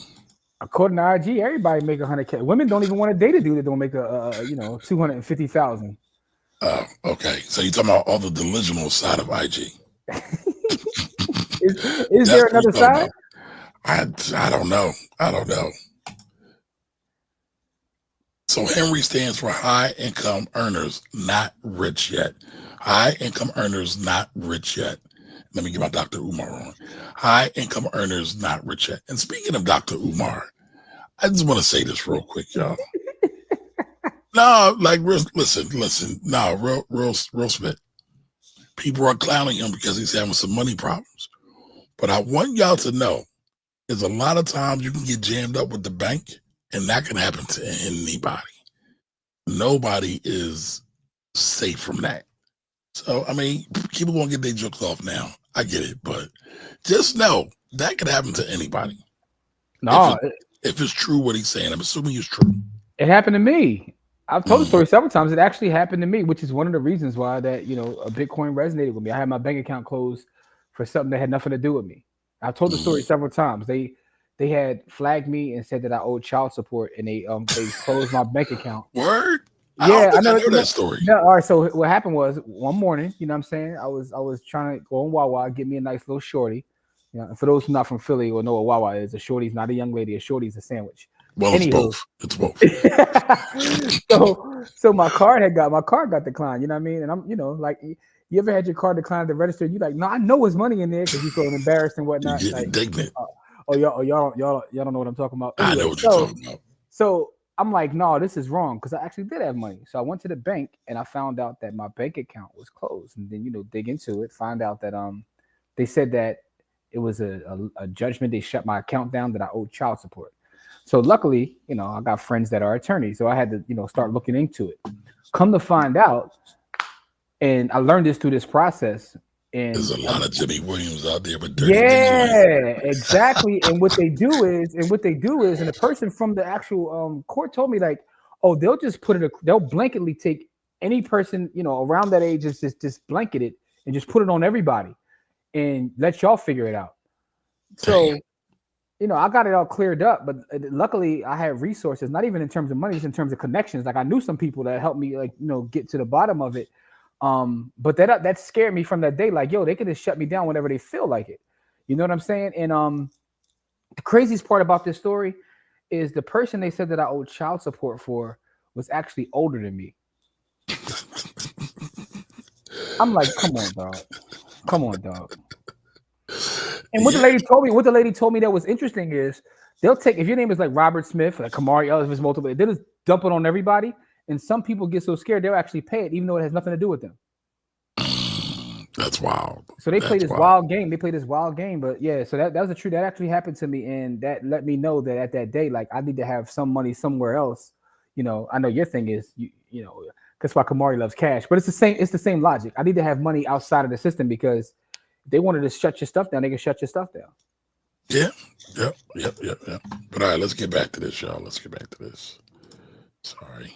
According to IG, everybody make 100K. Women don't even want to date a dude that don't make 250,000. Okay. So you're talking about all the delusional side of IG. is there another side? I don't know. So Henry stands for high income earners, not rich yet. High income earners, not rich yet. Let me get my Dr. Umar on. High income earners, not rich yet. And speaking of Dr. Umar, I just want to say this real quick, y'all. No, like, listen. No, real spit. People are clowning him because he's having some money problems. But I want y'all to know, there's a lot of times you can get jammed up with the bank, and that can happen to anybody. Nobody is safe from that. So, I mean, people won't get their jokes off now. I get it, but just know that could happen to anybody. No, if it's true what he's saying, I'm assuming it's true. It happened to me. I've told the story several times. It actually happened to me, which is one of the reasons why that, a Bitcoin resonated with me. I had my bank account closed for something that had nothing to do with me. I've told the story several times. They had flagged me and said that I owed child support, and they closed my bank account. Word? Yeah, I know that story. Yeah, all right. So what happened was one morning, you know what I'm saying? I was trying to go on Wawa, get me a nice little shorty. For those who are not from Philly or know what Wawa is, a shorty's not a young lady, a shorty's a sandwich. Well, anywho. It's both. So my card got declined, you know what I mean? And I'm, like, you ever had your card declined at the register? And you're like, no, I know there's money in there because you feel embarrassed and whatnot. You get like, indignant. Y'all don't know what I'm talking about. Anyway, I know what you're talking about. So I'm like, no, this is wrong because I actually did have money. So I went to the bank and I found out that my bank account was closed. And then, dig into it, find out that they said that it was a judgment. They shut my account down that I owed child support. So luckily, I got friends that are attorneys, so I had to, start looking into it. Come to find out, and I learned this through this process. And There's a lot of Jimmy Williams out there, but dirty yeah, exactly. And what they do is, and the person from the actual court told me, like, oh, they'll just they'll blanketly take any person, around that age, just blanket it and just put it on everybody and let y'all figure it out. So, I got it all cleared up, but luckily I had resources, not even in terms of money, just in terms of connections. Like I knew some people that helped me, like, get to the bottom of it. But that scared me from that day. Like, yo, they could just shut me down whenever they feel like it. You know what I'm saying? And the craziest part about this story is the person they said that I owed child support for was actually older than me. I'm like, come on, dog. And what the lady told me that was interesting is they'll take, if your name is like Robert Smith, like Kamari Ellis, multiple, they'll just dump it on everybody. And some people get so scared they'll actually pay it, even though it has nothing to do with them. That's wild. So they play this wild game. But yeah, so that was the truth. That actually happened to me, and that let me know that at that day, like I need to have some money somewhere else. I know your thing is that's why Kamari loves cash, but it's the same logic. I need to have money outside of the system because if they wanted to shut your stuff down, they can shut your stuff down. Yeah. Yep. But all right, let's get back to this, y'all. Let's get back to this. Sorry.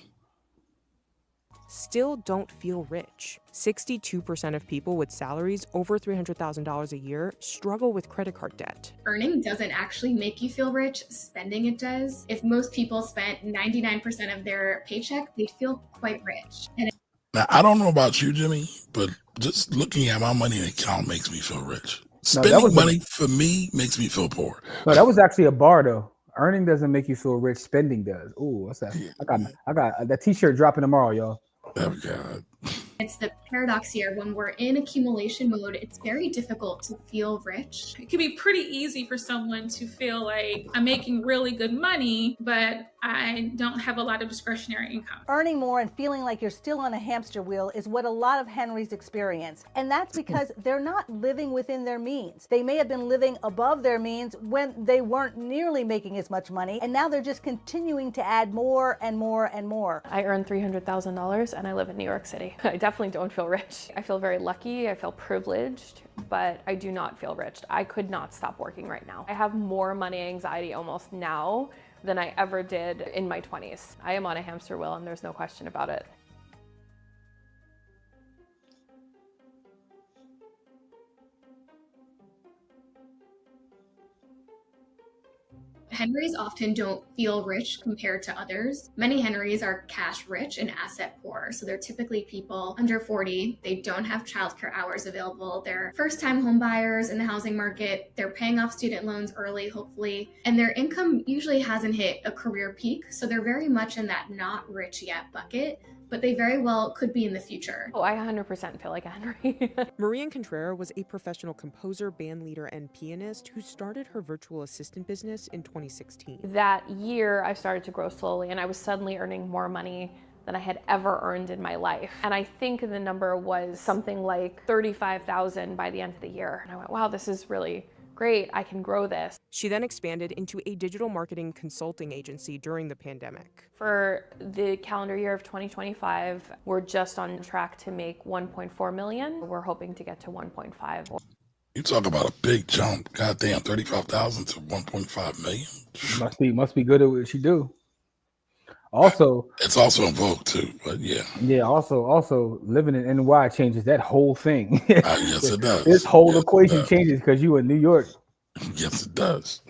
Still don't feel rich. 62% of people with salaries over $300,000 a year struggle with credit card debt. Earning doesn't actually make you feel rich, spending it does. If most people spent 99% of their paycheck, they'd feel quite rich. Now, I don't know about you, Jimmy, but just looking at my money account makes me feel rich. Spending money for me makes me feel poor. No, that was actually a bar though. Earning doesn't make you feel rich. Spending does. Ooh, what's that? I got that T-shirt dropping tomorrow, y'all. Oh God. It's the paradox here. When we're in accumulation mode, it's very difficult to feel rich. It can be pretty easy for someone to feel like I'm making really good money, but I don't have a lot of discretionary income. Earning more and feeling like you're still on a hamster wheel is what a lot of Henrys experience. And that's because they're not living within their means. They may have been living above their means when they weren't nearly making as much money, and now they're just continuing to add more and more and more. I earn $300,000 and I live in New York City. I definitely don't feel rich. I feel very lucky, I feel privileged, but I do not feel rich. I could not stop working right now. I have more money anxiety almost now than I ever did in my 20s. I am on a hamster wheel and there's no question about it. Henrys often don't feel rich compared to others. Many Henrys are cash rich and asset poor. So they're typically people under 40. They don't have childcare hours available. They're first-time home buyers in the housing market. They're paying off student loans early, hopefully. And their income usually hasn't hit a career peak. So they're very much in that not rich yet bucket, but they very well could be in the future. Oh, I 100% feel like a Henry. Marian Contreras was a professional composer, band leader, and pianist who started her virtual assistant business in 2016. That year, I started to grow slowly, and I was suddenly earning more money than I had ever earned in my life. And I think the number was something like $35,000 by the end of the year. And I went, wow, this is really great. I can grow this. She then expanded into a digital marketing consulting agency during the pandemic. For the calendar year of 2025, we're just on track to make 1.4 million. We're hoping to get to 1.5. You talk about a big jump. Goddamn, 35,000 to 1.5 million. Must be good at what she do. Also, it's also in vogue too, but yeah. Yeah, also living in NY changes that whole thing. Yes, it does. This whole equation changes because you in New York. Yes, it does.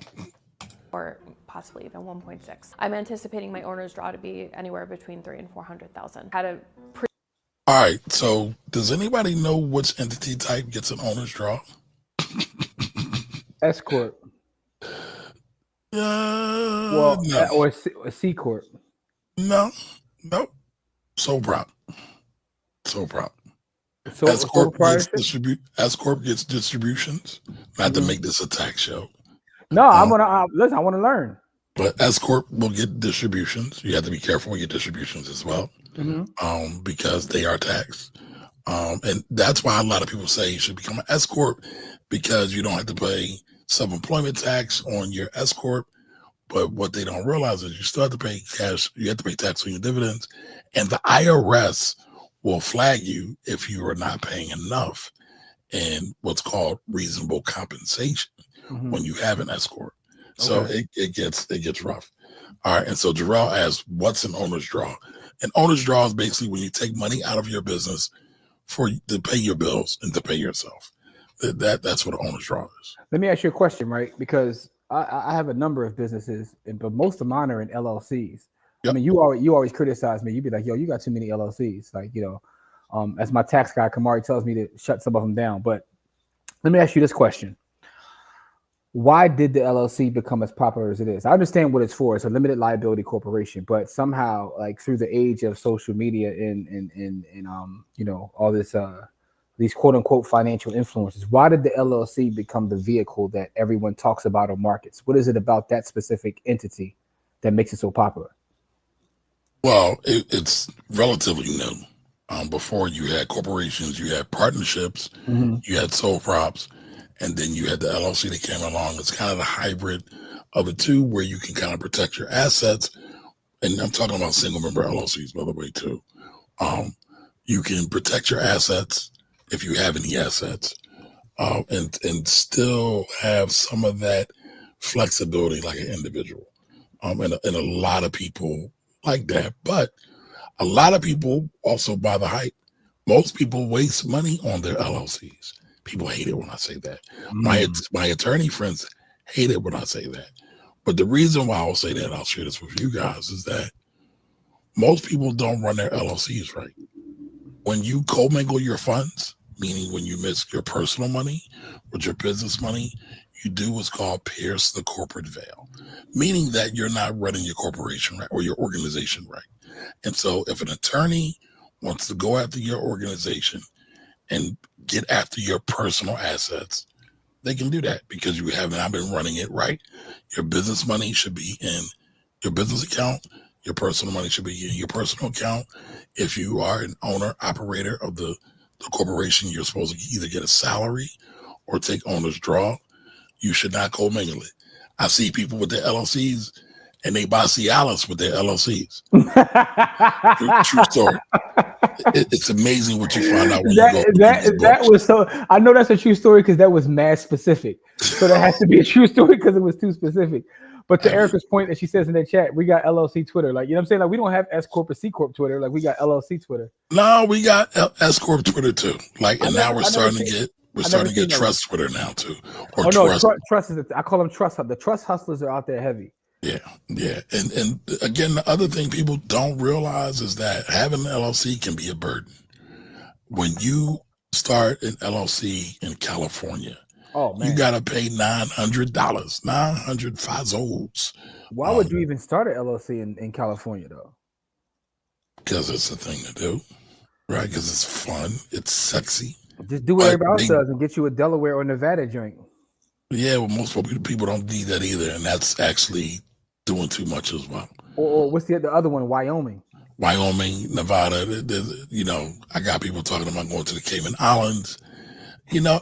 Or possibly even 1.6. I'm anticipating my owner's draw to be anywhere between 300,000 and 400,000. All right, so does anybody know which entity type gets an owner's draw? S corp. No. Or a C corp. No. Sole prop. S corp gets distributions. Not to make this a tax show. No, I want to learn. But S corp will get distributions. You have to be careful with your distributions as well, because they are taxed. And that's why a lot of people say you should become an S corp, because you don't have to pay self-employment tax on your S corp, But what they don't realize is you still have to pay cash. You have to pay tax on your dividends, and the IRS will flag you if you are not paying enough in what's called reasonable compensation when you have an S corp. So it gets rough. All right, and so Jarrell asks, "What's an owner's draw?" An owner's draw is basically when you take money out of your business to pay your bills and to pay yourself. That's what an owner's draw is. Let me ask you a question, right? Because I have a number of businesses, but most of mine are in LLCs. Yep. I mean, you always criticize me. You'd be like, "Yo, you got too many LLCs." Like, as my tax guy Kamari tells me to shut some of them down. But let me ask you this question: why did the LLC become as popular as it is? I understand what it's for. It's a limited liability corporation, but somehow, like through the age of social media and all this these quote unquote financial influencers, why did the LLC become the vehicle that everyone talks about or markets? What is it about that specific entity that makes it so popular? Well, it's relatively new. Before you had corporations, you had partnerships, you had sole props, and then you had the LLC that came along. It's kind of the hybrid of the two where you can kind of protect your assets. And I'm talking about single member LLCs, by the way, too. You can protect your assets if you have any assets, and still have some of that flexibility like an individual. And a lot of people like that. But a lot of people also buy the hype. Most people waste money on their LLCs. People hate it when I say that. My attorney friends hate it when I say that. But the reason why I'll say that, I'll share this with you guys, is that most people don't run their LLCs right. When you commingle your funds, meaning when you mix your personal money with your business money, you do what's called pierce the corporate veil, meaning that you're not running your corporation right or your organization right. And so if an attorney wants to go after your organization and get after your personal assets, they can do that because you have not been running it right. Your business money should be in your business account. Your personal money should be in your personal account. If you are an owner, operator of the corporation, you're supposed to either get a salary or take owner's draw. You should not commingle it. I see people with their LLCs and they buy Cialis with their LLCs. True story. It's amazing what you find out when you go. That was so. I know that's a true story because that was mad specific. So that has to be a true story because it was too specific. But to Erica's point that she says in the chat, we got LLC Twitter. Like, you know what I'm saying? Like, we don't have S Corp or C Corp Twitter. Like, we got LLC Twitter. No, we got S Corp Twitter too. Like, and now we're starting to get Trust Twitter now too. Or Trust is. I call them Trust. The Trust hustlers are out there heavy. Yeah. And again, the other thing people don't realize is that having an LLC can be a burden. When you start an LLC in California, you got to pay $900, 900 fazos. Why would you even start an LLC in California, though? Because it's a thing to do, right? Because it's fun. It's sexy. Just do what everybody else does and get you a Delaware or Nevada joint. Yeah, well, most people don't need that either. And that's actually doing too much as well. Or what's the other one? Wyoming, Nevada. I got people talking about going to the Cayman Islands.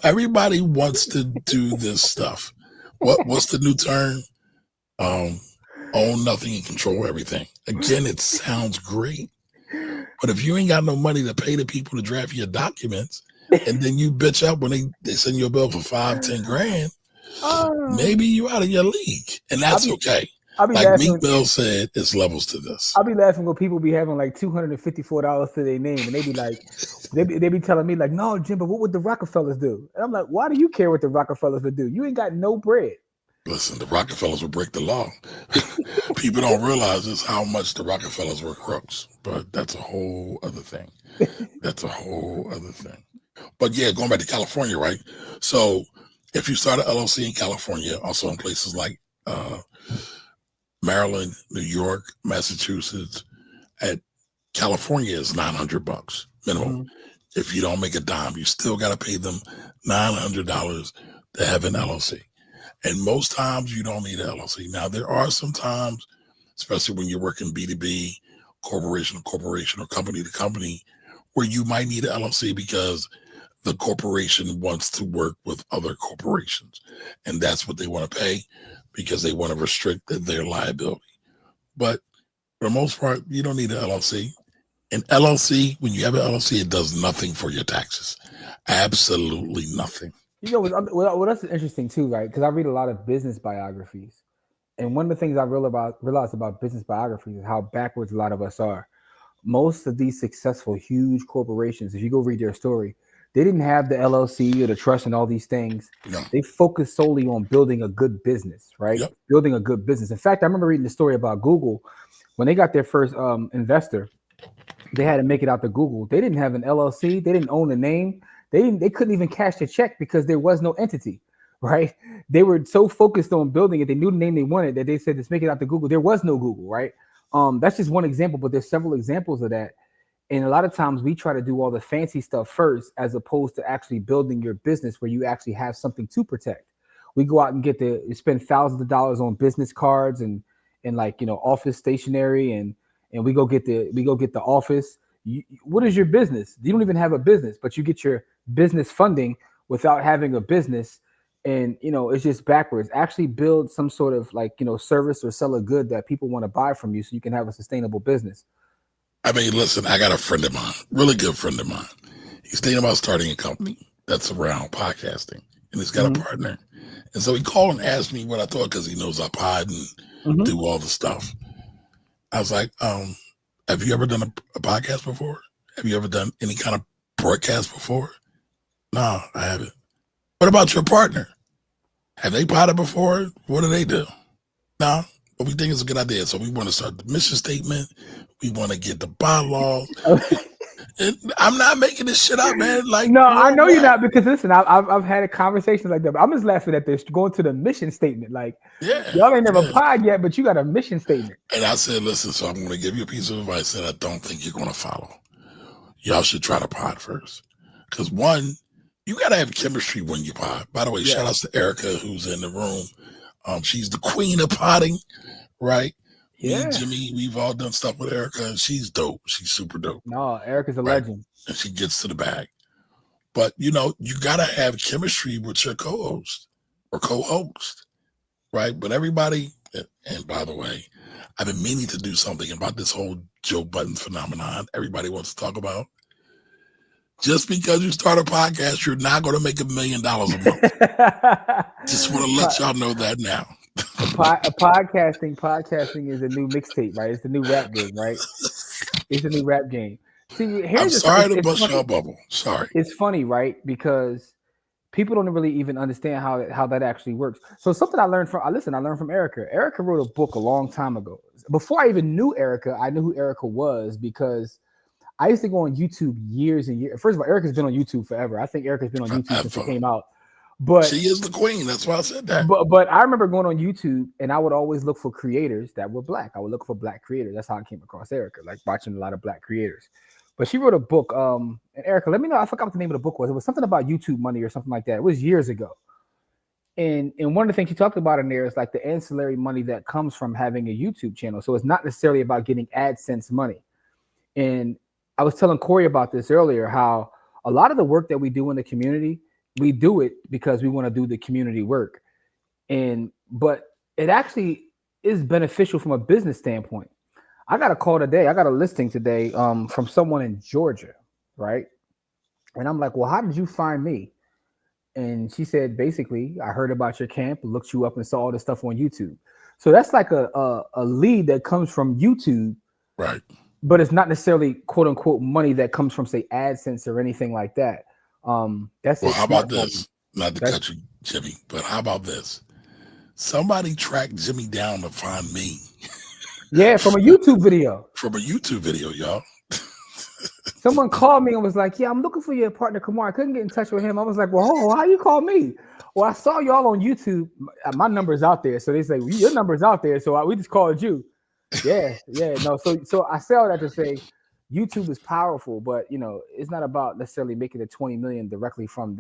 Everybody wants to do this stuff. What's the new term? Own nothing and control everything. Again, it sounds great. But if you ain't got no money to pay the people to draft your documents, and then you bitch out when they send you a bill for $5-10 grand, maybe you out of your league. And that's okay. Like Meek Mill said, it's levels to this. I'll be laughing when people be having like $254 to their name, and they be like, they be telling me like, "No, Jim, but what would the Rockefellers do?" And I'm like, "Why do you care what the Rockefellers would do? You ain't got no bread." Listen, the Rockefellers would break the law. People don't realize just how much the Rockefellers were crooks, but that's a whole other thing. But yeah, going back to California, right? So if you start an LLC in California, also in places like Maryland, New York, Massachusetts, at California is $900 minimum. If you don't make a dime, you still got to pay them $900 to have an LLC. And most times you don't need an LLC. Now, there are some times, especially when you're working B2B, corporation to corporation or company to company, where you might need an LLC because the corporation wants to work with other corporations. And that's what they want to pay because they want to restrict their liability. But for the most part, you don't need an LLC. An LLC, when you have an LLC, it does nothing for your taxes. Absolutely nothing. You know, what else is interesting too, right? Because I read a lot of business biographies. And one of the things I realized about business biographies is how backwards a lot of us are. Most of these successful, huge corporations, if you go read their story, they didn't have the LLC or the trust and all these things. No. They focused solely on building a good business, right? Yep. Building a good business. In fact, I remember reading the story about Google. When they got their first investor, they had to make it out to Google. They didn't have an LLC. They didn't own the name. They couldn't even cash the check because there was no entity, right? They were so focused on building it. They knew the name they wanted that they said, let's make it out to Google. There was no Google, right? That's just one example, but there's several examples of that. And a lot of times we try to do all the fancy stuff first, as opposed to actually building your business where you actually have something to protect. We go out and spend thousands of dollars on business cards and like, office stationery, and we go get the office. What is your business? You don't even have a business, but you get your business funding without having a business. And, it's just backwards. Actually build some sort of service or sell a good that people want to buy from you so you can have a sustainable business. I mean, listen, I got a friend of mine, really good friend of mine. He's thinking about starting a company that's around podcasting, and he's got a partner. And so he called and asked me what I thought, because he knows I pod and do all the stuff. I was like, have you ever done a podcast before? Have you ever done any kind of broadcast before? No, I haven't. What about your partner? Have they potted before? What do they do? No, but we think it's a good idea. So we want to start the mission statement. We want to get the bylaws. And I'm not making this shit up, man. Like, no, I know you're not, because listen, I've had a conversation like that. But I'm just laughing at this, going to the mission statement. Like, y'all ain't never pod yet, but you got a mission statement. And I said, listen, so I'm going to give you a piece of advice that I don't think you're going to follow. Y'all should try to pod first. Because one, you got to have chemistry when you pod. By the way, shout out to Erica, who's in the room. She's the queen of podding, right? Me and Jimmy, we've all done stuff with Erica, and she's dope. She's super dope. No, Erica's a legend. And she gets to the bag. But, you got to have chemistry with your co-host or co-host, right? But everybody, and by the way, I've been meaning to do something about this whole Joe Budden phenomenon everybody wants to talk about. Just because you start a podcast, you're not going to make $1 million a month. Just want to let y'all know that now. Podcasting is a new mixtape, right? It's the new rap game, right? It's a new rap game. See, I'm sorry to bust your bubble. Sorry. It's funny, right? Because people don't really even understand how that actually works. So something I learned from Erica. Erica wrote a book a long time ago. Before I even knew Erica, I knew who Erica was because I used to go on YouTube years and years. First of all, Erica's been on YouTube forever. I think Erica's been on YouTube since it came out. But she is the queen. That's why I said that. But I remember going on YouTube, and I would always look for creators that were Black. I would look for Black creators. That's how I came across Erica, like watching a lot of Black creators. But she wrote a book. And Erica, let me know. I forgot what the name of the book was. It was something about YouTube money or something like that. It was years ago. And one of the things she talked about in there is like the ancillary money that comes from having a YouTube channel. So it's not necessarily about getting AdSense money. And I was telling Corey about this earlier, how a lot of the work that we do in the community, we do it because we want to do the community work. But it actually is beneficial from a business standpoint. I got a call today. I got a listing today from someone in Georgia, right? And I'm like, well, how did you find me? And she said, basically, I heard about your camp, looked you up and saw all this stuff on YouTube. So that's like a lead that comes from YouTube. Right. But it's not necessarily quote unquote money that comes from, say, AdSense or anything like that. That's well, how about this? Not to cut you, Jimmy, but how about this? Somebody tracked Jimmy down to find me. Yeah, from a YouTube video. From a YouTube video, y'all. Someone called me and was like, yeah, I'm looking for your partner, Kamar. I couldn't get in touch with him. I was like, well, how you call me? Well, I saw y'all on YouTube. My number's out there. So they say, well, your number's out there. So we just called you. Yeah. No. So I say all that to say YouTube is powerful, but it's not about necessarily making it 20 million directly from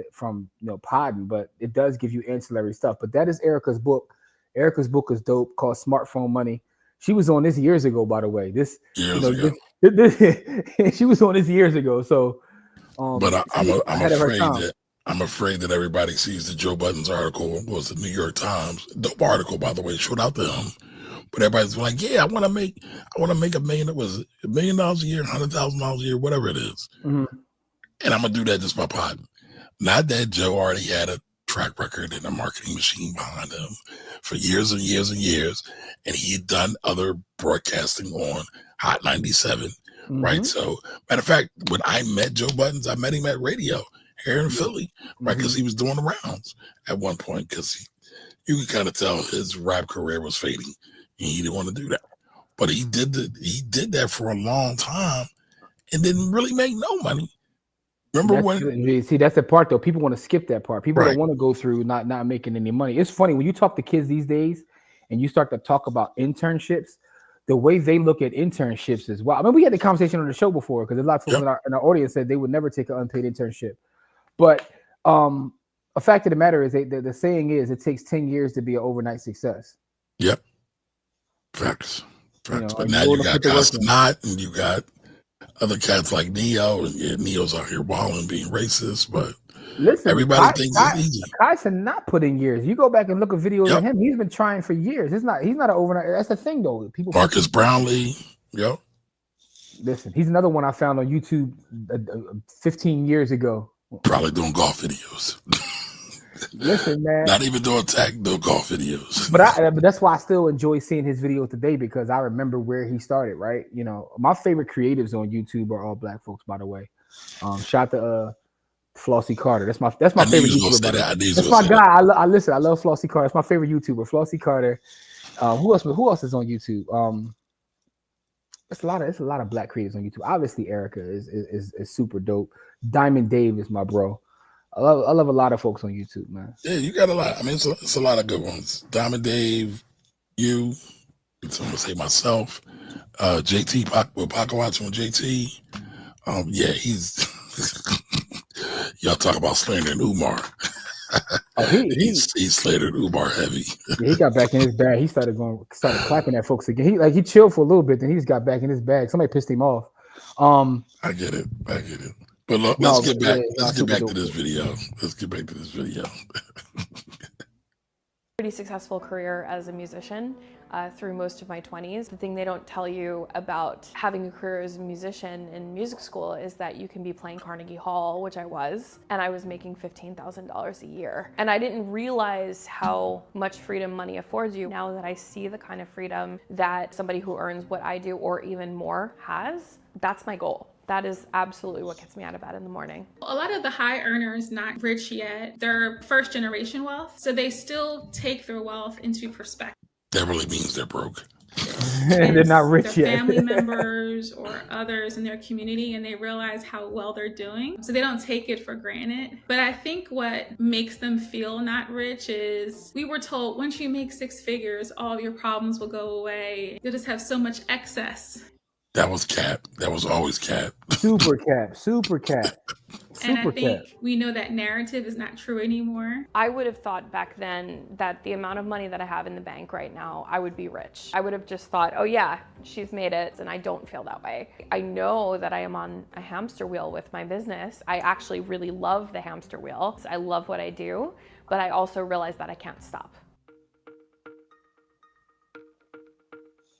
podding, but it does give you ancillary stuff. But that is Erica's book. Erica's book is dope, called Smartphone Money. She was on this years ago, by the way. She was on this years ago. So, but I'm I'm afraid that everybody sees the Joe Budden's article. What was the New York Times? Dope article, by the way, shout out to him. But everybody's like, yeah, I want to make $1 million. It was $1 million a year, $100,000 a year, whatever it is. Mm-hmm. And I'm going to do that just by potting. Not that Joe already had a track record and a marketing machine behind him for years and years and years. And he had done other broadcasting on Hot 97, right? So, matter of fact, when I met Joe Buttons, I met him at radio here in Philly, right? Because he was doing the rounds at one point, because you could kind of tell his rap career was fading and he didn't want to do that. But he did that for a long time and didn't really make no money. Remember when? See, that's the part though. People want to skip that part. People Right. don't want to go through not making any money. It's funny when you talk to kids these days and you start to talk about internships. The way they look at internships is I mean, we had the conversation on the show before because a lot of folks in our audience said they would never take an unpaid internship. But a fact of the matter is, the saying is, it takes 10 years to be an overnight success. Yep. Facts. You know, But now you got Cosmonaut and you got other cats like Neo, and yeah, Neo's out here wilding, being racist, but listen, everybody thinks it's easy. Kyson not put in years. You go back and look at videos of him. He's been trying for years. He's not an overnight. That's the thing, though. People. Marcus Brownlee. Yep. Listen, he's another one I found on YouTube 15 years ago. Probably doing golf videos. Listen, man. Not even doing golf videos. But that's why I still enjoy seeing his videos today, because I remember where he started, right? You know, my favorite creatives on YouTube are all black folks, by the way. Shout to Flossie Carter. That's my favorite YouTuber. That's my guy. I love Flossie Carter. That's my favorite YouTuber. Flossie Carter. Who else is on YouTube? It's a lot of black creators on YouTube. Obviously, Erica is super dope. Diamond Dave is my bro. I love a lot of folks on YouTube, man. Yeah, you got a lot. I mean, it's a lot of good ones. Diamond Dave, you, I'm gonna say myself, JT with Paco Watson with JT. Yeah, he's y'all talk about slandering Umar. Oh, he slandered Umar heavy. Yeah, he got back in his bag. He started clapping at folks again. He chilled for a little bit, then he just got back in his bag. Somebody pissed him off. I get it. But look, let's get back to this video. Pretty successful career as a musician through most of my 20s. The thing they don't tell you about having a career as a musician in music school is that you can be playing Carnegie Hall, which I was, and I was making $15,000 a year. And I didn't realize how much freedom money affords you. Now that I see the kind of freedom that somebody who earns what I do or even more has, that's my goal. That is absolutely what gets me out of bed in the morning. A lot of the high earners, not rich yet, they're first generation wealth. So they still take their wealth into perspective. That really means they're broke. They're not rich their yet. Family members or others in their community, and they realize how well they're doing. So they don't take it for granted. But I think what makes them feel not rich is we were told once you make six figures, all of your problems will go away. You'll just have so much excess. That was cap. That was always cap. Super cap. And I think we know that narrative is not true anymore. I would have thought back then that the amount of money that I have in the bank right now, I would be rich. I would have just thought, oh yeah, she's made it, and I don't feel that way. I know that I am on a hamster wheel with my business. I actually really love the hamster wheel. I love what I do, but I also realize that I can't stop.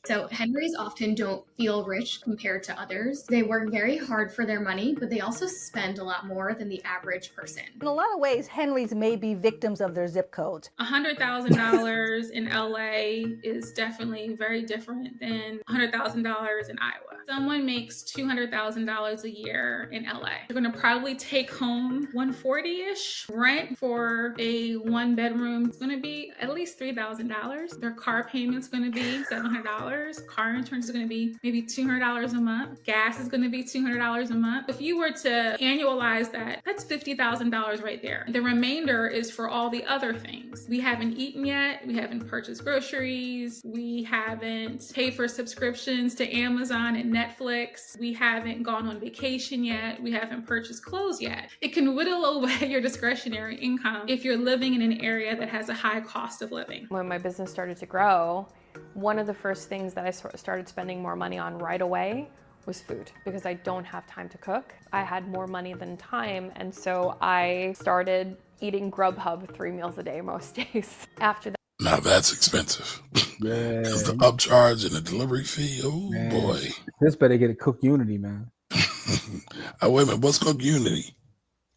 So Henrys often don't feel rich compared to others. They work very hard for their money, but they also spend a lot more than the average person. In a lot of ways, Henrys may be victims of their zip codes. $100,000 in LA is definitely very different than $100,000 in Iowa. Someone makes $200,000 a year in LA. They're going to probably take home $140-ish. Rent for a one bedroom is going to be at least $3,000. Their car payment's going to be $700. Car insurance is going to be maybe $200 a month. Gas is going to be $200 a month. If you were to annualize that, that's $50,000 right there. The remainder is for all the other things. We haven't eaten yet. We haven't purchased groceries. We haven't paid for subscriptions to Amazon and Netflix. We haven't gone on vacation yet. We haven't purchased clothes yet. It can whittle away your discretionary income if you're living in an area that has a high cost of living. When my business started to grow, one of the first things that I started spending more money on right away was food because I don't have time to cook. I had more money than time, and so I started eating Grubhub 3 meals a day most days. After that, Now that's expensive. Yeah, Because the upcharge and the delivery fee, oh man. boy. This better get a Cook Unity, man. Wait a minute, what's Cook Unity?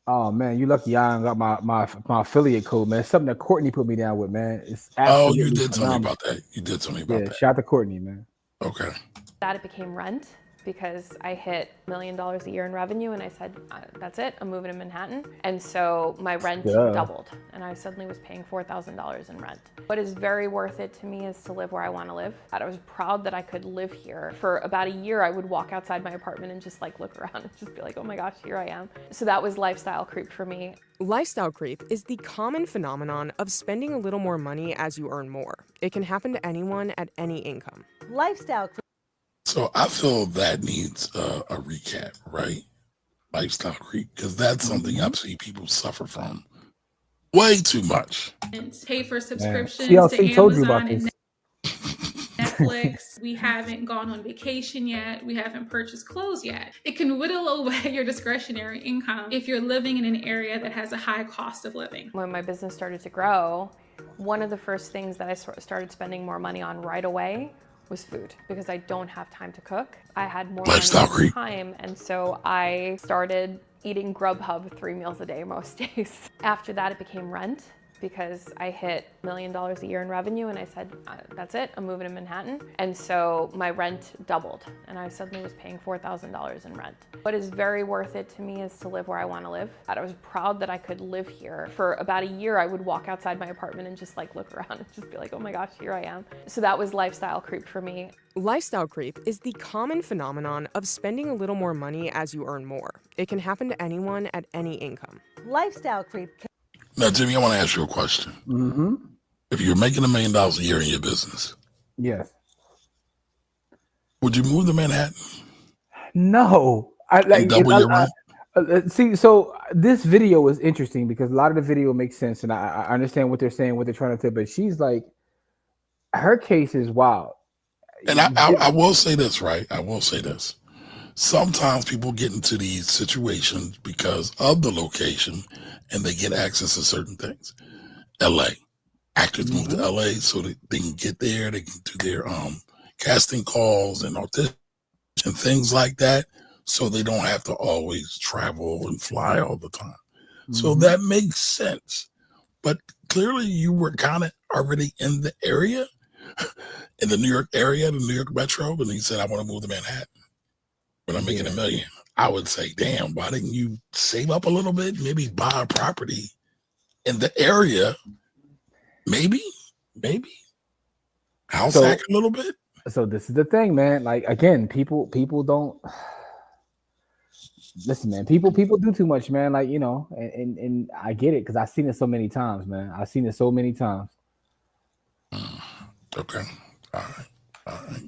Oh man, you lucky I ain't got my affiliate code, man. Something that Courtney put me down with, man. It's Oh, absolutely you did tell me phenomenal. about that. You did tell me Yeah, about that. shout out to Courtney, man. Okay. that it became rent because I hit $1 million a year in revenue, and I said, that's it, I'm moving to Manhattan. And so my rent doubled, and I suddenly was paying $4,000 in rent. What is very worth it to me is to live where I want to live. I was proud that I could live here. For about a year, I would walk outside my apartment and just like look around and just be like, oh my gosh, here I am. So that was lifestyle creep for me. Lifestyle creep is the common phenomenon of spending a little more money as you earn more. It can happen to anyone at any income. Lifestyle creep. So I feel that needs a recap, right? Lifestyle creep, because that's something I've seen people suffer from way too much. And pay for subscriptions TLC to told you about Amazon this. and Netflix. We haven't gone on vacation yet. We haven't purchased clothes yet. It can whittle away your discretionary income if you're living in an area that has a high cost of living. When my business started to grow, one of the first things that I started spending more money on right away was food because I don't have time to cook. I had more Lifestyle money creep. than time, and so I started eating Grubhub 3 meals a day most days. After that, it became rent because I hit $1 million a year in revenue, and I said, that's it, I'm moving to Manhattan. And so my rent doubled, and I suddenly was paying $4,000 in rent. What is very worth it to me is to live where I want to live. I was proud that I could live here. For about a year, I would walk outside my apartment and just like look around and just be like, oh my gosh, here I am. So that was lifestyle creep for me. Lifestyle creep is the common phenomenon of spending a little more money as you earn more. It can happen to anyone at any income. Lifestyle creep. Now, Jimmy, I want to ask you a question. Mm-hmm. If you're making $1 million a year in your business, Yes. would you move to Manhattan No. I and like double your rent? see, so this video is interesting because a lot of the video makes sense, and I understand what they're saying, what they're trying to say, but she's like, her case is wild. And I will say this, right? I will say this. Sometimes people get into these situations because of the location and they get access to certain things. LA. Actors move to LA so that they can get there, they can do their casting calls and auditions and things like that, so they don't have to always travel and fly all the time. So that makes sense. But clearly you were kind of already in the area, in the New York area, the New York Metro, and he said, I want to move to Manhattan. When I'm making $1 million, I would say, damn, why didn't you save up a little bit? Maybe buy a property in the area. Maybe house hack a little bit. So this is the thing, man. Like, again, people don't listen, man. People do too much, man. Like, you know, and I get it because I've seen it so many times, man. I've seen it so many times. Okay. All right.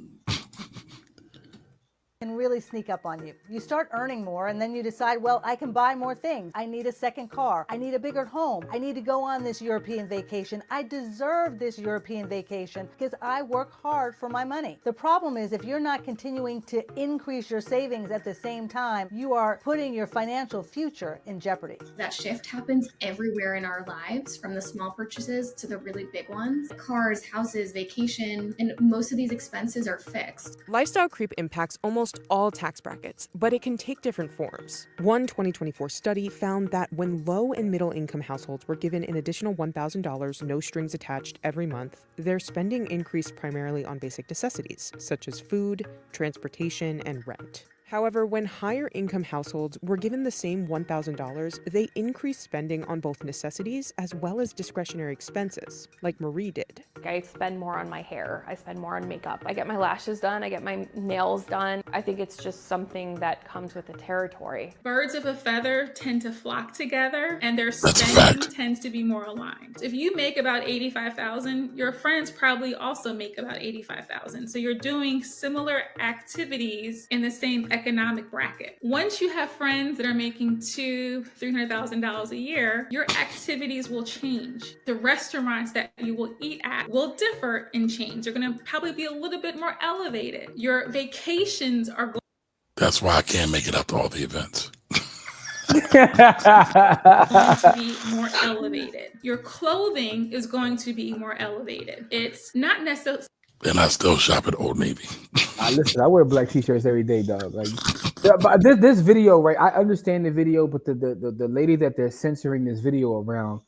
Can really sneak up on you. You start earning more and then you decide, well, I can buy more things. I need a second car. I need a bigger home. I need to go on this European vacation. I deserve this European vacation because I work hard for my money. The problem is if you're not continuing to increase your savings at the same time, you are putting your financial future in jeopardy. That shift happens everywhere in our lives, from the small purchases to the really big ones. Cars, houses, vacation, and most of these expenses are fixed. Lifestyle creep impacts almost all tax brackets, but it can take different forms. One 2024 study found that when low and middle income households were given an additional $1,000, no strings attached, every month, their spending increased primarily on basic necessities, such as food, transportation, and rent. However, when higher income households were given the same $1,000, they increased spending on both necessities as well as discretionary expenses, like Marie did. I spend more on my hair. I spend more on makeup. I get my lashes done. I get my nails done. I think it's just something that comes with the territory. Birds of a feather tend to flock together, and their spending tends to be more aligned. If you make about $85,000, your friends probably also make about $85,000. So you're doing similar activities in the same economic bracket. Once you have friends that are making $200,000-$300,000 a year, your activities will change. The restaurants that you will eat at will differ and change. They're going to probably be a little bit more elevated. Your vacations are going That's why I can't make it out to all the events. Going to be more elevated. Your clothing is going to be more elevated. It's not necessarily. And I still shop at Old Navy. Listen, I wear black t-shirts every day, dog. Like, but this video, right? I understand the video, but the lady that they're censoring this video around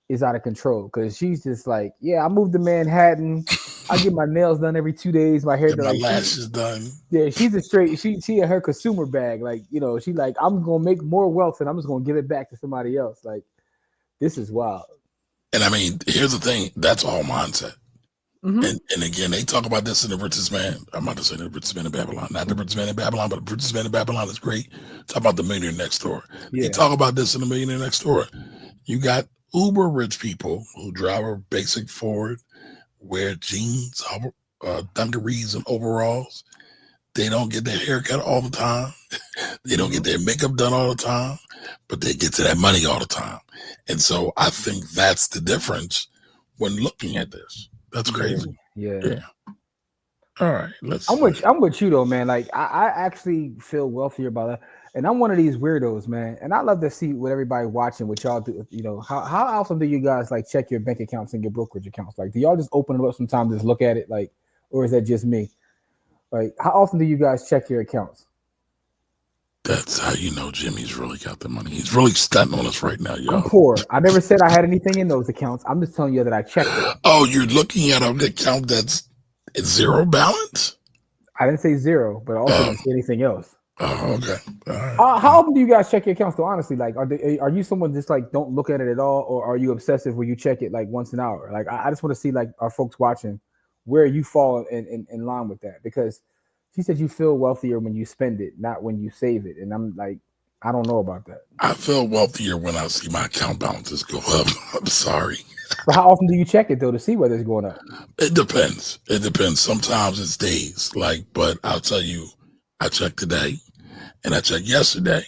is out of control because she's just like, yeah, I moved to Manhattan. I get my nails done every 2 days. My hair Get done. my Like, lashes done. yeah, she's a straight. She in her consumer bag. Like, you know, she like, I'm gonna make more wealth and I'm just gonna give it back to somebody else. Like, this is wild. And I mean, here's the thing. That's all mindset. And again, they talk about this in The Richest Man. I'm not to say The Richest Man in Babylon. Not The Richest Man in Babylon, but The Richest Man in Babylon is great. Talk about The Millionaire Next Door. Yeah. They talk about this in The Millionaire Next Door. You got uber rich people who drive a basic Ford, wear jeans, dungarees, and overalls. They don't get their hair cut all the time. They don't get their makeup done all the time, but they get to that money all the time. And so I think that's the difference when looking at this. That's crazy. Yeah. All right. I'm with you though, man. Like I actually feel wealthier about that. And I'm one of these weirdos, man. And I love to see what everybody watching, what y'all do. You know, how often do you guys like check your bank accounts and your brokerage accounts? Like, do y'all just open it up sometimes, just look at it, like, or is that just me? Like, how often do you guys check your accounts? That's how you know Jimmy's really got the money. He's really stunting on us right now, y'all. I'm poor. I never said I had anything in those accounts. I'm just telling you that I checked it. Oh, you're looking at an account that's zero balance? I didn't say zero, but I also didn't say anything else. Oh, okay. All right. How often do you guys check your accounts? Though, honestly, like, are you someone just like don't look at it at all, or are you obsessive where you check it like once an hour? Like, I just want to see like our folks watching where you fall in line with that, because she said you feel wealthier when you spend it, not when you save it, and I'm like, I don't know about that. I feel wealthier when I see my account balances go up. I'm sorry. But how often do you check it though to see whether it's going up? It depends. Sometimes it's days. Like, but I'll tell you, I checked today and I checked yesterday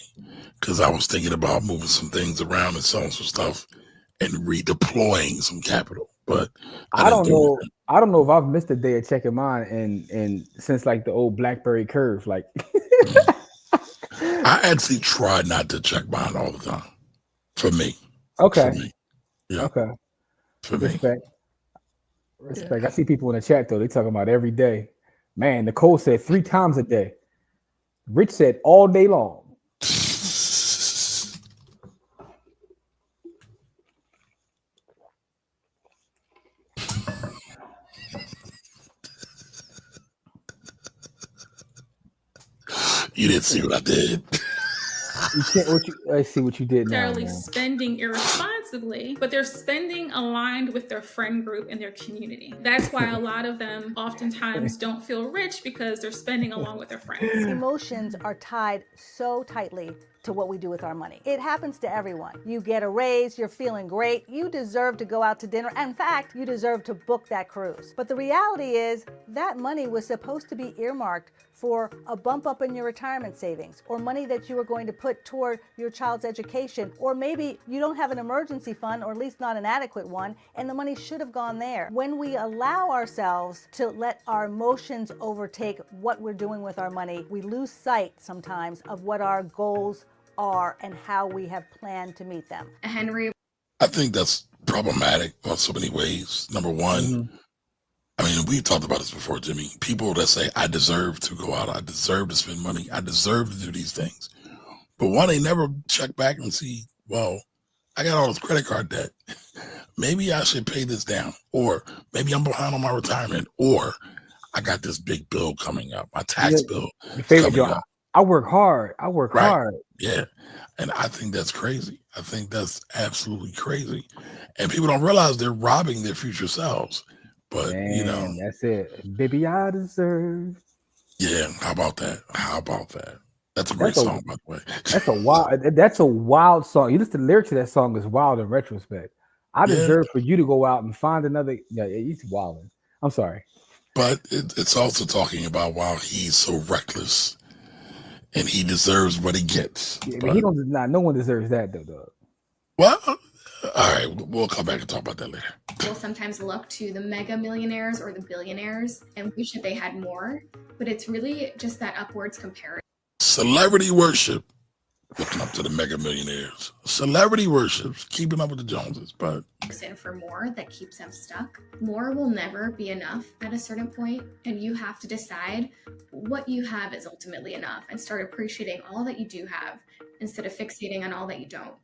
because I was thinking about moving some things around and selling some stuff and redeploying some capital. But I don't know. I don't know if I've missed a day of checking mine and since like the old BlackBerry curve. Like, I actually try not to check mine all the time. For me. Okay. For me. Yeah. Okay. For me. Respect. Yeah. I see people in the chat though. They talking about every day. Man, Nicole said 3 times a day. Rich said all day long. You didn't see what I did. I see what you did now. Necessarily spending irresponsibly, but they're spending aligned with their friend group and their community. That's why a lot of them oftentimes don't feel rich, because they're spending along with their friends. Emotions are tied so tightly to what we do with our money. It happens to everyone. You get a raise, you're feeling great, you deserve to go out to dinner. In fact, you deserve to book that cruise. But the reality is that money was supposed to be earmarked for a bump up in your retirement savings, or money that you were going to put toward your child's education, or maybe you don't have an emergency fund, or at least not an adequate one, and the money should have gone there. When we allow ourselves to let our emotions overtake what we're doing with our money, we lose sight sometimes of what our goals are and how we have planned to meet them. Henry, I think that's problematic on so many ways. Number one, I mean, we've talked about this before, Jimmy. People that say, I deserve to go out, I deserve to spend money, I deserve to do these things. But one, they never check back and see, well, I got all this credit card debt. Maybe I should pay this down. Or maybe I'm behind on my retirement. Or I got this big bill coming up, my tax bill. Your favorite job. I work hard. Hard. Yeah. And I think that's crazy. I think that's absolutely crazy. And people don't realize they're robbing their future selves. But, man, you know. That's it. Baby, I deserve. Yeah. How about that? That's a great song, by the way. That's a wild song. You listen to the lyrics of that song is wild in retrospect. I deserve for you to go out and find another. Yeah, he's wilding. I'm sorry. But it's also talking about while he's so reckless and he deserves what he gets. Yeah, but he don't. No one deserves that though, dog. Well, all right, we'll come back and talk about that later. We'll sometimes look to the mega millionaires or the billionaires and wish that they had more, but it's really just that upwards comparison. Celebrity worship, looking up to the mega millionaires. Celebrity worships, keeping up with the Joneses. But in for more that keeps them stuck. More will never be enough at a certain point, and you have to decide what you have is ultimately enough and start appreciating all that you do have instead of fixating on all that you don't.